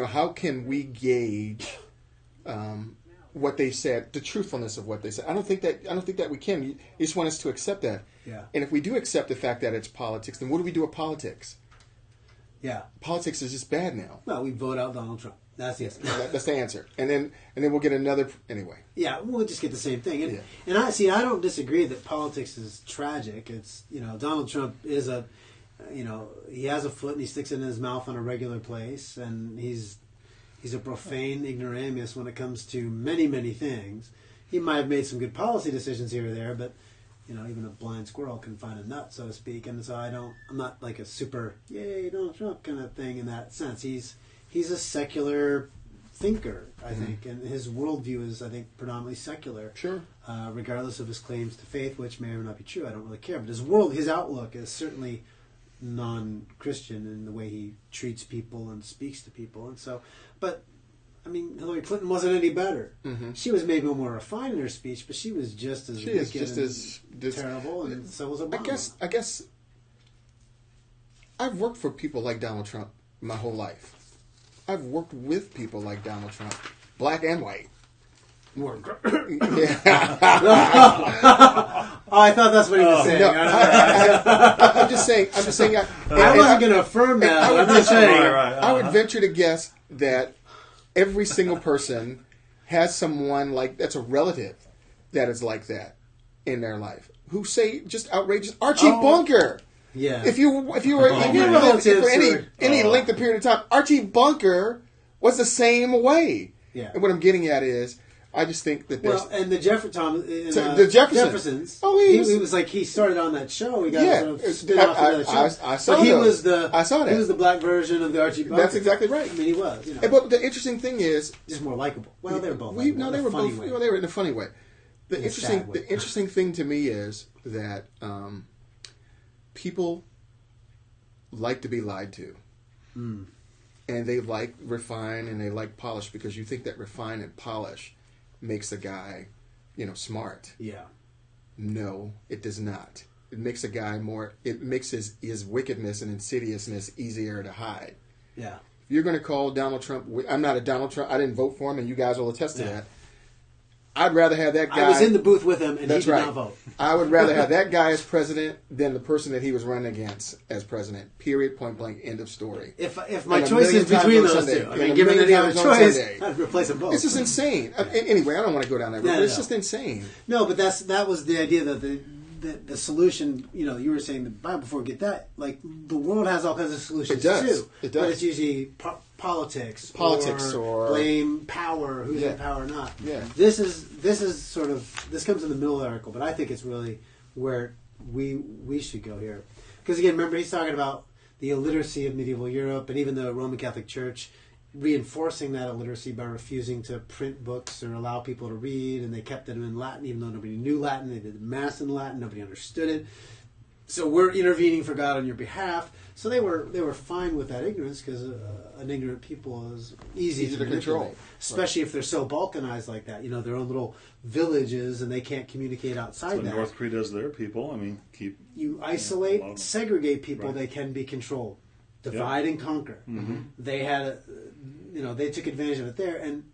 How can we gauge what they said, the truthfulness of what they said? I don't think that we can. You just want us to accept that. Yeah. And if we do accept the fact that it's politics, then what do we do with politics? Yeah. Politics is just bad now. Well, we vote out Donald Trump. That's the answer. That's the answer. And then we'll get another anyway. Yeah, we'll just get the same thing. And I don't disagree that politics is tragic. It's Donald Trump is he has a foot and he sticks it in his mouth on a regular place, and he's a profane ignoramus when it comes to many, many things. He might have made some good policy decisions here or there, but even a blind squirrel can find a nut, so to speak. And so I'm not like a super yay Donald Trump kind of thing in that sense. He's a secular thinker, I think, and his worldview is, I think, predominantly secular. Sure. Regardless of his claims to faith, which may or may not be true, I don't really care. But his outlook is certainly non-Christian in the way he treats people and speaks to people, and so. But I mean, Hillary Clinton wasn't any better. Mm-hmm. She was maybe more refined in her speech, but she was just as terrible, and so was Obama. I guess I've worked for people like Donald Trump my whole life. I've worked with people like Donald Trump, black and white. Oh, I thought that's what he was saying. No, I'm just saying. I wasn't going to affirm that. I'm just saying. I would venture to guess that every single person has someone that's a relative that is like that in their life, who say just outrageous. Archie Bunker. Yeah. If you were for any length of period of time, Archie Bunker was the same way. Yeah. And what I'm getting at is, I just think that there's... and the the Jeffersons. Oh, he was like, he started on that show. He got sort of spin off of that show. I saw but he that. I saw that. He was the black version of the Archie Bunker. That's exactly right. I mean, he was. But the interesting thing is... Just more likable. Well, they were both likable. They were both... they were in a funny way. The interesting thing to me is that people like to be lied to. Mm. And they like refine and they like polish, because you think that refine and polish makes a guy, smart. Yeah. No, it does not. It makes a guy more... It makes his wickedness and insidiousness easier to hide. Yeah. If you're going to call Donald Trump... I'm not a Donald Trump... I didn't vote for him, and you guys will attest to that. I'd rather have that guy... I was in the booth with him, and he did not vote. I would rather have that guy as president than the person that he was running against as president. Period, point blank, end of story. If my choice is between those two, I mean, given any other choice, I'd replace them both. This is insane. Anyway, I don't want to go down that road. It's just insane. No, but that was the idea that the solution, you were saying the Bible before we get that, like, the world has all kinds of solutions too. It does. But it's usually politics or blame power, who's in power or not. Yeah. This is sort of, this comes in the middle of the article, but I think it's really where we should go here. Because again, remember, he's talking about the illiteracy of medieval Europe, and even the Roman Catholic Church reinforcing that illiteracy by refusing to print books or allow people to read, and they kept them in Latin even though nobody knew Latin. They did Mass in Latin, nobody understood it. So we're intervening for God on your behalf. So they were fine with that ignorance, because an ignorant people is easy to control, especially if they're so balkanized like that. Their own little villages, and they can't communicate outside that. North Korea does their people. I mean, you isolate, segregate people. Right. They can be controlled, divide and conquer. Mm-hmm. They had, they took advantage of it there, and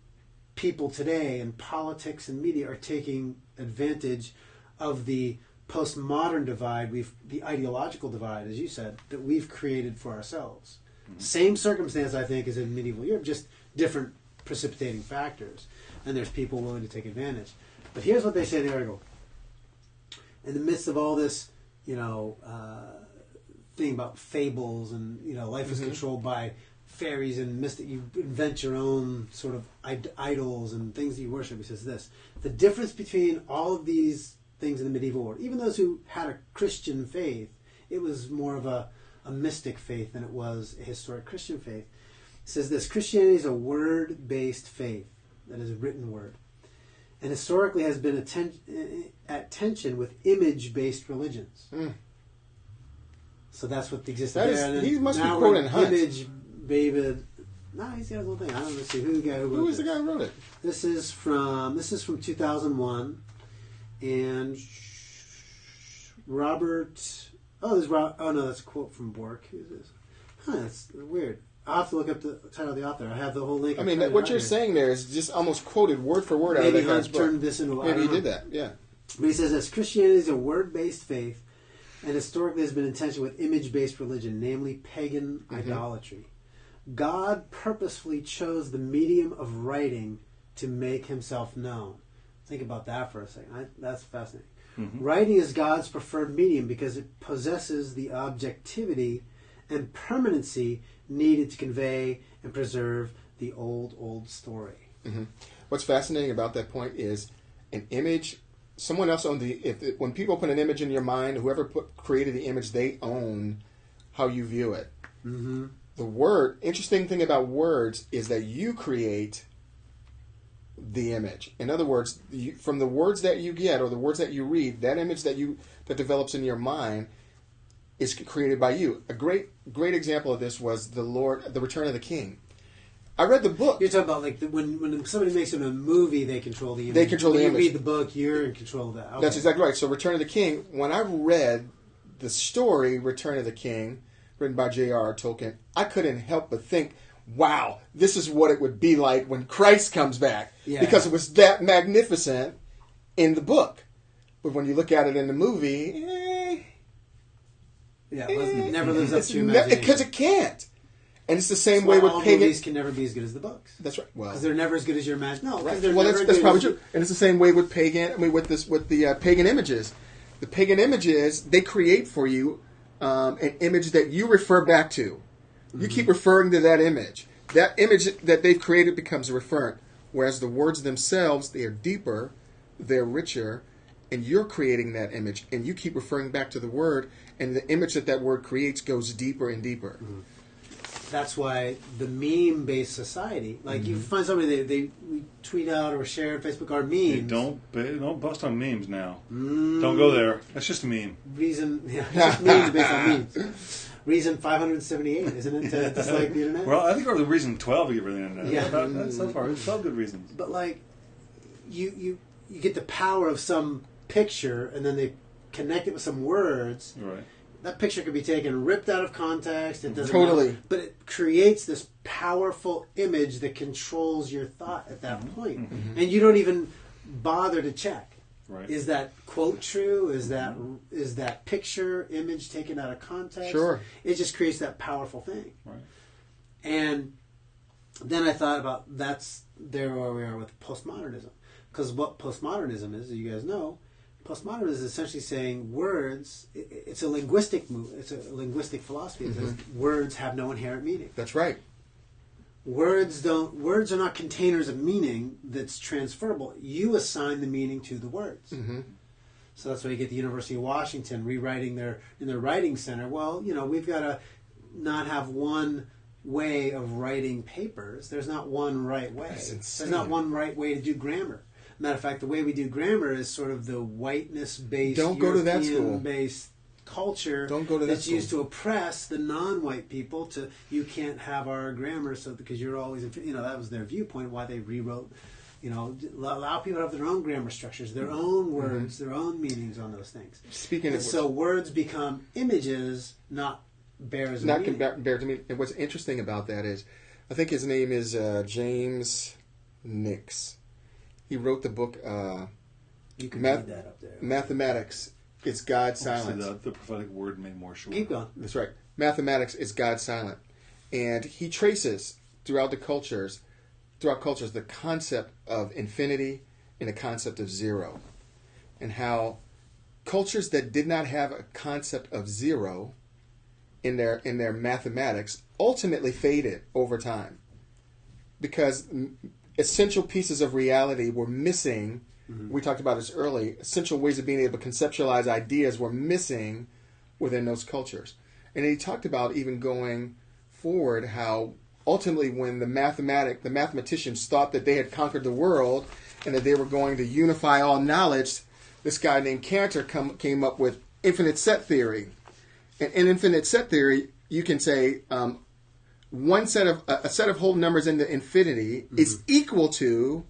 people today in politics and media are taking advantage of the postmodern divide, the ideological divide, as you said, that we've created for ourselves. Mm-hmm. Same circumstance, I think, as in medieval Europe, just different precipitating factors. And there's people willing to take advantage. But here's what they say in the article. In the midst of all this, thing about fables and, life is controlled by fairies and mystic, you invent your own sort of idols and things that you worship. He says this: the difference between all of these things in the medieval world, even those who had a Christian faith, it was more of a mystic faith than it was a historic Christian faith. It says this: Christianity is a word-based faith, that is a written word. and historically has been at tension with image-based religions. So that's what exists there. He must be quoting Hunt. Image-based. No, he's got his own thing. I don't know. See who the guy who wrote Who was the guy who wrote it? This is from 2001, and Robert. Oh, there's Rob. Oh no, that's a quote from Bork. Who's this? That's weird. I'll have to look up the title of the author. I have the whole link. I mean, what you're saying there is just almost quoted word for word out of that guy's book. Turned this into. Maybe he did that. Yeah. But he says this: Christianity is a word-based faith, and historically has been in tension with image-based religion, namely pagan idolatry. God purposefully chose the medium of writing to make himself known. Think about that for a second. That's fascinating. Writing is God's preferred medium because it possesses the objectivity and permanency needed to convey and preserve the old story. What's fascinating about that point is an image. Someone else owned when people put an image in your mind, whoever created the image, they own how you view it. The interesting thing about words is that you create the image. In other words, from the words that you get or the words that you read, that image that develops in your mind is created by you. A great example of this was The Return of the King. I read the book. You're talking about like when somebody makes it a movie, they control the image. They control the image. When you read the book, you're in control of that. Okay. That's exactly right. So Return of the King, when I read the story Return of the King, written by J.R.R. Tolkien, I couldn't help but think, wow, this is what it would be like when Christ comes back. Yeah. Because it was that magnificent in the book. But when you look at it in the movie, it never lives up to your imagination. Because it can't. And it's the same way with pagan. Movies can never be as good as the books. That's right. Well, because they're never as good as your imagination. No, right. Well, that's probably true. And it's the same way with pagan. I mean, with the pagan images. The pagan images, they create for you an image that you refer back to. You keep referring to that image. That image that they've created becomes a referent. Whereas the words themselves, they are deeper, they're richer, and you're creating that image, and you keep referring back to the word, and the image that word creates goes deeper and deeper. That's why the meme-based society, like you find somebody they tweet out or share on Facebook our memes. Hey, don't bust on memes now. Don't go there. That's just a meme. Just memes based on memes. Reason 578, isn't it? To dislike the internet. Well, I think we're the reason 12 to get rid of the internet. Yeah. So far, it's 12 good reasons. But like, you get the power of some picture, and then they connect it with some words. Right. That picture could be taken, ripped out of context. It doesn't totally matter, but it creates this powerful image that controls your thought at that point. And you don't even bother to check. Right. Is that quote true? Is that picture image taken out of context? Sure. It just creates that powerful thing. Right. And then I thought about that's there where we are with postmodernism, because what postmodernism is, as you guys know, postmodernism is essentially saying words. It's a linguistic move. It's a linguistic philosophy. It says words have no inherent meaning. That's right. Words are not containers of meaning that's transferable. You assign the meaning to the words. So that's why you get the University of Washington rewriting in their writing center. Well, we've got to not have one way of writing papers. There's not one right way. There's not one right way to do grammar. Matter of fact, the way we do grammar is sort of the whiteness-based, European-based culture that's used to oppress the non-white people. You can't have our grammar, because you're always, that was their viewpoint, why they rewrote, allow people to have their own grammar structures, their own words, their own meanings on those things. So words become images, not bears of meaning. Not bear to meaning. And what's interesting about that is, I think his name is James Nix. He wrote the book you can read that up there. Mathematics is God silent. The prophetic word made more sure. Keep going. That's right. Mathematics is God silent. And he traces throughout cultures, the concept of infinity and the concept of zero. And how cultures that did not have a concept of zero in their mathematics ultimately faded over time. Because essential pieces of reality were missing. We talked about this early. Essential ways of being able to conceptualize ideas were missing within those cultures. And he talked about even going forward how ultimately when the mathematicians thought that they had conquered the world and that they were going to unify all knowledge, this guy named Cantor came up with infinite set theory. And in infinite set theory, you can say a set of whole numbers in the infinity is equal to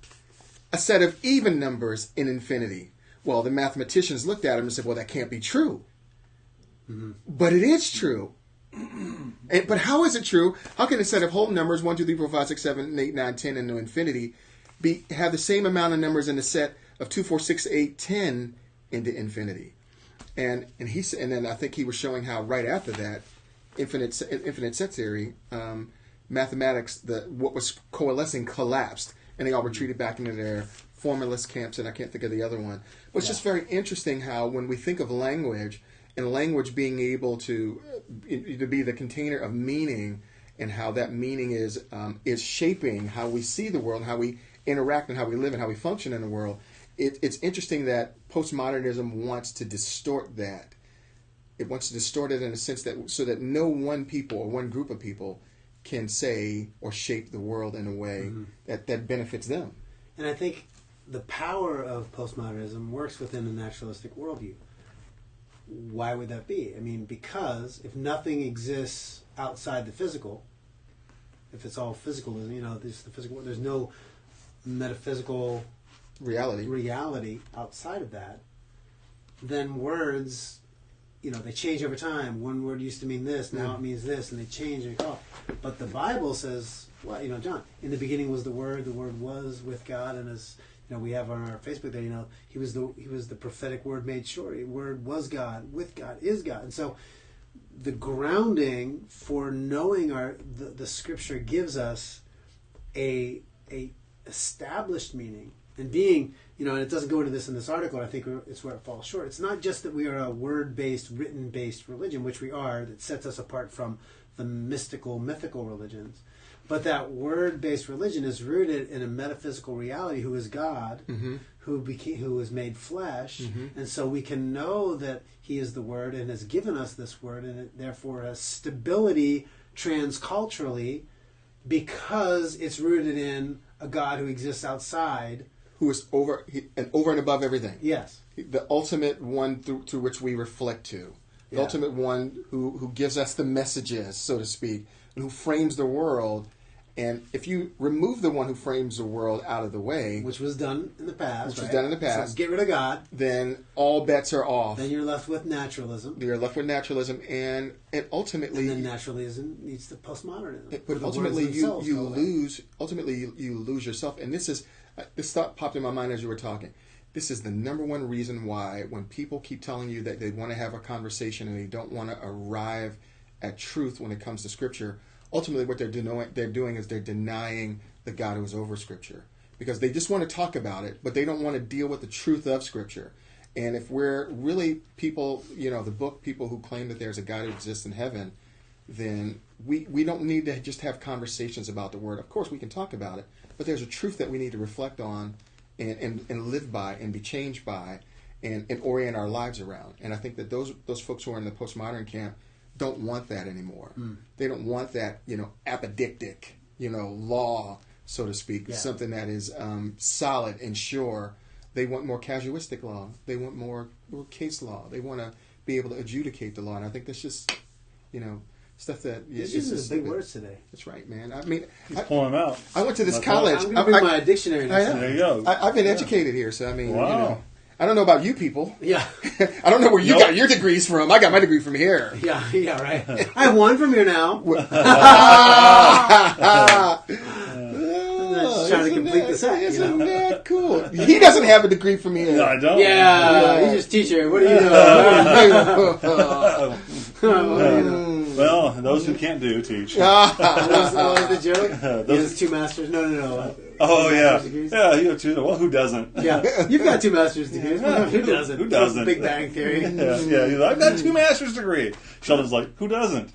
a set of even numbers in infinity. Well, the mathematicians looked at him and said, well, that can't be true. But it is true. But how is it true? How can a set of whole numbers, 1, 2, 3, 4, 5, 6, 7, 8, 9, 10, into infinity, have the same amount of numbers in a set of 2, 4, 6, 8, 10 into infinity? And then I think he was showing how right after that, infinite set theory, mathematics, what was coalescing collapsed, and they all retreated back into their formalist camps, and I can't think of the other one. But it's just very interesting how when we think of language, and language being able to be the container of meaning, and how that meaning is shaping how we see the world, and how we interact, and how we live, and how we function in the world. It's interesting that postmodernism wants to distort that. It wants to distort it in a sense that so that no one people or one group of people can say or shape the world in a way that benefits them. And I think the power of postmodernism works within a naturalistic worldview. Why would that be? I mean, because if nothing exists outside the physical, if it's all physicalism, this is the physical. There's no metaphysical reality outside of that. Then words, they change over time. One word used to mean this, now it means this, and they change and call. But the Bible says, well, John, in the beginning was the Word was with God, and as we have on our Facebook there, he was the prophetic Word made sure. The Word was God, with God, is God. And so the grounding for knowing the Scripture gives us a established meaning. And being, and it doesn't go into this in this article, I think it's where it falls short. It's not just that we are a word-based, written-based religion, which we are, that sets us apart from the mythical religions. But that word-based religion is rooted in a metaphysical reality who is God, who was made flesh, and so we can know that He is the Word and has given us this Word, and it therefore has stability transculturally because it's rooted in a God who exists outside, who is over and above everything. Yes, the ultimate one through which we reflect to, the ultimate one who gives us the messages, so to speak, and who frames the world. And if you remove the one who frames the world out of the way, which was done in the past, so get rid of God, then all bets are off. Then you're left with naturalism. And ultimately, and then naturalism leads to postmodernism. But ultimately, you lose. Ultimately, you lose yourself. And this thought popped in my mind as you were talking. This is the number one reason why when people keep telling you that they want to have a conversation and they don't want to arrive at truth when it comes to Scripture. Ultimately, what they're doing is they're denying the God who is over Scripture, because they just want to talk about it, but they don't want to deal with the truth of Scripture. And if we're really people, people who claim that there's a God who exists in heaven, then we don't need to just have conversations about the Word. Of course, we can talk about it, but there's a truth that we need to reflect on and live by and be changed by and orient our lives around. And I think that those folks who are in the postmodern camp don't want that anymore. They don't want that, apodictic, law, so to speak, something that is solid and sure. They want more casuistic law. They want more case law. They want to be able to adjudicate the law. And I think that's just, stuff that... He's using big words today. That's right, man. I mean... He's pulling them out. I went to this college. I'm going to bring my dictionary next time. There you go. I've been educated here, so I mean, wow. I don't know about you people. Yeah. I don't know where you got your degrees from. I got my degree from here. Yeah, right. I have one from here now. Just trying to complete the set. Isn't that cool? He doesn't have a degree from here. No, I don't. Yeah, he's just teacher. What do you know? Well, those who can't do, teach. What was the joke? He has 2 masters. No. Oh, yeah. Yeah, you have 2. Well, who doesn't? Yeah, you've got 2 master's degrees. Who doesn't? Who doesn't? Big Bang Theory. Yeah. He's like, I've got 2 master's degrees. Sheldon's like, who doesn't?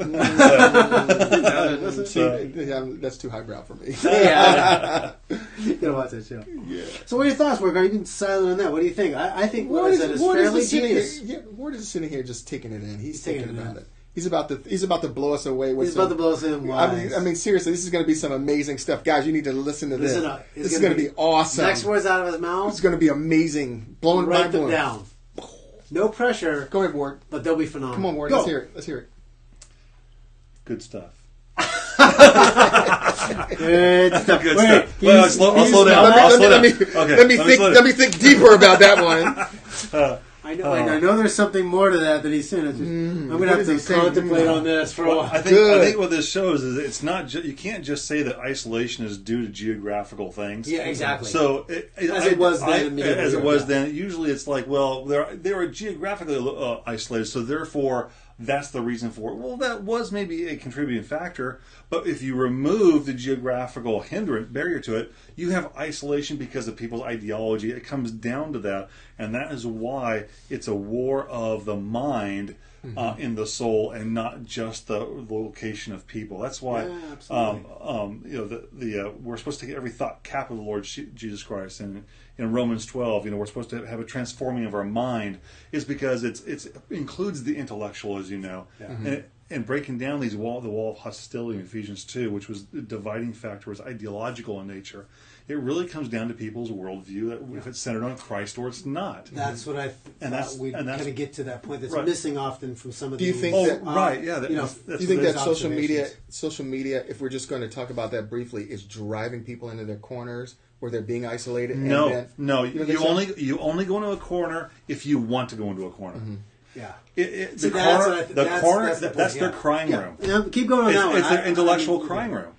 That's too highbrow for me. Yeah. You gotta watch that show. Yeah. So what are your thoughts, Mark? You've been silent on that. What do you think? I think what I said is fairly genius. Ward is sitting here just taking it in. He's thinking about it. He's about to blow us away with He's about to blow us in. I mean, seriously, this is going to be some amazing stuff, guys. You need to listen to this. This is going to be awesome. Next words out of his mouth. It's going to be amazing. Write them down. No pressure. Go ahead, Ward. But they'll be phenomenal. Come on, Ward. Let's hear it. Let's hear it. Good stuff. Good stuff. Good stuff. Well, I'll slow down. Let me think deeper about that one. I know there's something more to that he's saying. I'm going to have to contemplate on this for a while. I think what this shows is it's not you can't just say that isolation is due to geographical things. Yeah, exactly. So as it was then, usually it's like, well, they were geographically isolated, so therefore that's the reason for it. Well, that was maybe a contributing factor, but if you remove the geographical hindrance barrier to it, you have isolation because of people's ideology. It comes down to that, and that is why it's a war of the mind in the soul, and not just the location of people. That's why we're supposed to get every thought captive of the Lord Jesus Christ. And in Romans 12, we're supposed to have a transforming of our mind, is because it includes the intellectual, as you know, and breaking down the wall of hostility in Ephesians 2, which was the dividing factor, was ideological in nature. It really comes down to people's worldview, if it's centered on Christ or it's not. That's what I thought we'd kind of get to that point that's missing often from some of these. Do you think do you think that social media, if we're just going to talk about that briefly, is driving people into their corners where they're being isolated? No. You only go into a corner if you want to go into a corner. Mm-hmm. Yeah. That's their crying room. Yeah, keep going on that one. It's their intellectual crying room.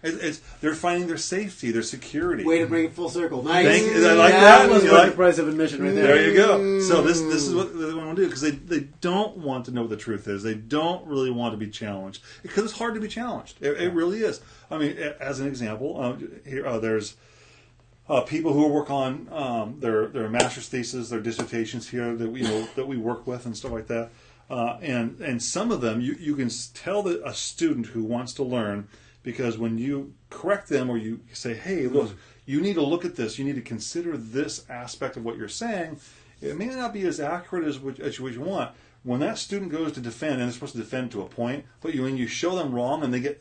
They're finding their safety, their security. Way to bring it full circle. Nice. I like that. That was worth the price of admission right there. There you go. So this is what they want to do, because they don't want to know what the truth is. They don't really want to be challenged, because it's hard to be challenged. It really is. I mean, as an example, there's people who work on their master's thesis, their dissertations here that we work with and stuff like that. And some of them, you can tell that a student who wants to learn, because when you correct them or you say, hey, look, you need to look at this, you need to consider this aspect of what you're saying, it may not be as accurate as what you want. When that student goes to defend, and they're supposed to defend to a point, but when you show them wrong and they get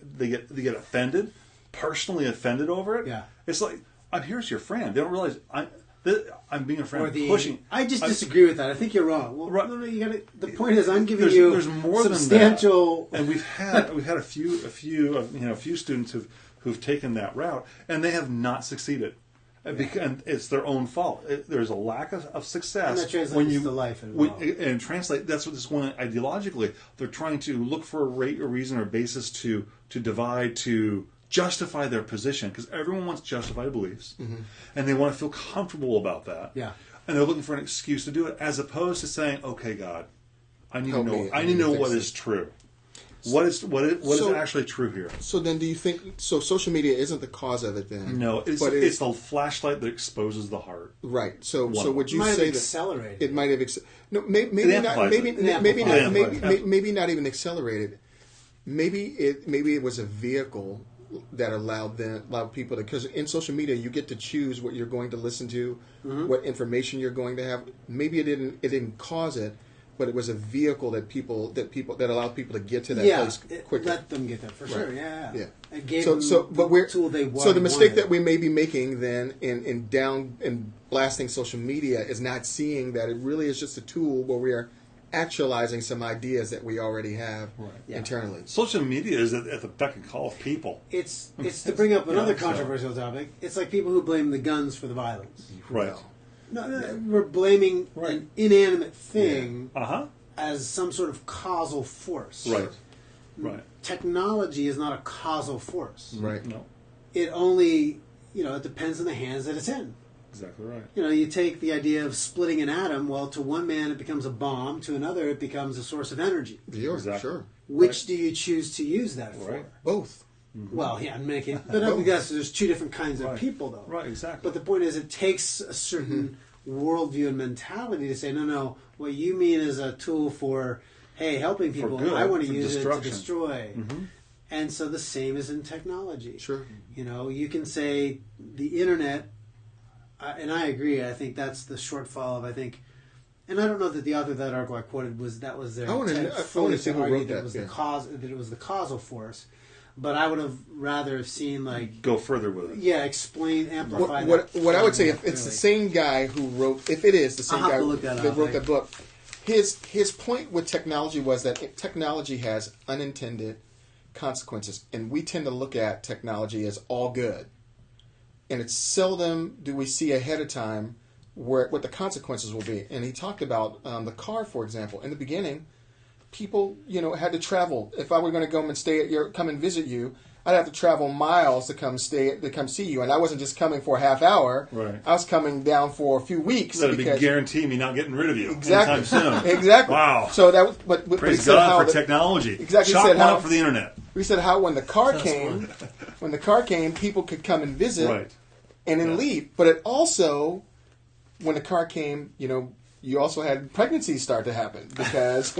offended, personally offended over it, it's like, I'm here as your friend. They don't realize I'm being a friend. Pushing. I just disagree with that. I think you're wrong. Well, no, you got the point is, I'm giving there's more substantial. Than that. And we've had a few students who've taken that route, and they have not succeeded. And it's their own fault. There's a lack of success. And that translates to life as well. And translate, that's what this one, ideologically, they're trying to look for a reason or basis to divide, to justify their position, because everyone wants justified beliefs, and they want to feel comfortable about that. Yeah. And they're looking for an excuse to do it, as opposed to saying, "Okay, God, I need to know what is true. What is actually true here?" So then, do you think social media isn't the cause of it then? No, it's the flashlight that exposes the heart. Right. So would you say that it might have no, maybe not even accelerated. Maybe it was a vehicle that allowed people to, because in social media you get to choose what you're going to listen to, what information you're going to have. Maybe it didn't cause it, but it was a vehicle that allowed people to get to that place quicker. Let them get there for sure. Yeah. It gave them the tool they wanted. So the mistake that we may be making then in blasting social media is not seeing that it really is just a tool where we are actualizing some ideas that we already have internally. Social media is at the beck and call of people. It's to bring up another controversial topic. It's like people who blame the guns for the violence. Right. No, we're blaming an inanimate thing as some sort of causal force. Right. Technology is not a causal force. Right. No. It only, it depends on the hands that it's in. Exactly right. You take the idea of splitting an atom. Well, to one man it becomes a bomb. To another it becomes a source of energy. Yeah, exactly. Sure. Which do you choose to use that for? Right. Both. Mm-hmm. Well, but I guess there's two different kinds of people, though. Right, exactly. But the point is, it takes a certain worldview and mentality to say, no, what you mean is a tool for, hey, helping people. For good, I want to use it to destroy. Mm-hmm. And so the same is in technology. Sure. You can say the internet. And I agree. I think that's the shortfall of, and I don't know that the author of that article I quoted was their I wanna intent know- I wanna fully see to who argue wrote that that, it was yeah. the cause, that it was the causal force. But I would have rather have seen Go further with it. explain, amplify. What I would say, more if it's the clearly. same guy who wrote, if it is the same I'll have guy to look that that up, wrote right? that book, his point with technology was that technology has unintended consequences, and we tend to look at technology as all good, and it's seldom do we see ahead of time what the consequences will be. And he talked about the car, for example. In the beginning, people, had to travel. If I were going to come and visit you, I'd have to travel miles to come see you, and I wasn't just coming for a half hour. Right. I was coming down for a few weeks. That'd be guarantee me not getting rid of you Exactly. anytime soon. Exactly. Wow. So that was, but he Praise said how God for technology. Exactly. Chalk He said one how up for the internet. we said how when the car That's came, people could come and visit, Right. and then Yeah. leave. But it also, when the car came, you also had pregnancies start to happen because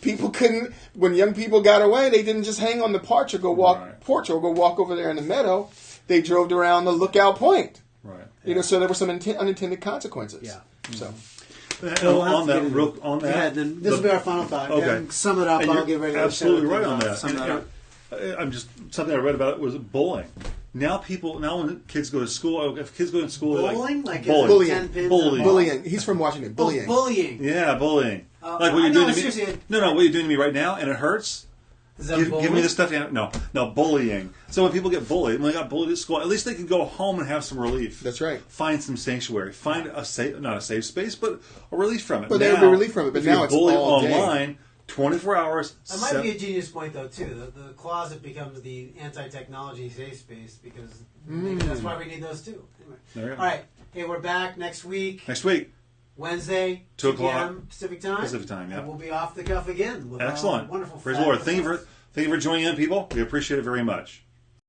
people couldn't. When young people got away, they didn't just hang on the porch or go walk over there in the meadow. They drove around the lookout point. Right. So there were some unintended consequences. Yeah. So And We'll have on to that, get real, into- on Go that, ahead, then this will be our final thought. Okay. And sum it up. and I'll you're get ready to absolutely shut right it on down. that. Sum it up. I'm just something I read about it was bullying. Now when kids go to school, if kids go to school, Bullying? like Like bullying. 10 pins Bullying. bullying. He's from Washington. Bullying. Bullying. Yeah, bullying. Like what I you're know, doing to me. seriously. No, what you're doing to me right now, and it hurts. Is that Give me bullying? the stuff. No, bullying. So when people get bullied, when they got bullied at school, at least they can go home and have some relief. That's right. Find some sanctuary. Find not a safe space, but a relief from it. But there would be relief from it, but if now you're it's bullied all day. online, 24 hours. That might be a genius point, though, too. The closet becomes the anti-technology safe space because maybe that's why we need those, too. Anyway. There you go. All right. Hey, we're back next week. Next week. Wednesday, 2 p.m. o'clock. Pacific time. Pacific time, yeah. And we'll be off the cuff again with Excellent. wonderful Praise the Lord. fabulous Thank you for joining in, people. We appreciate it very much.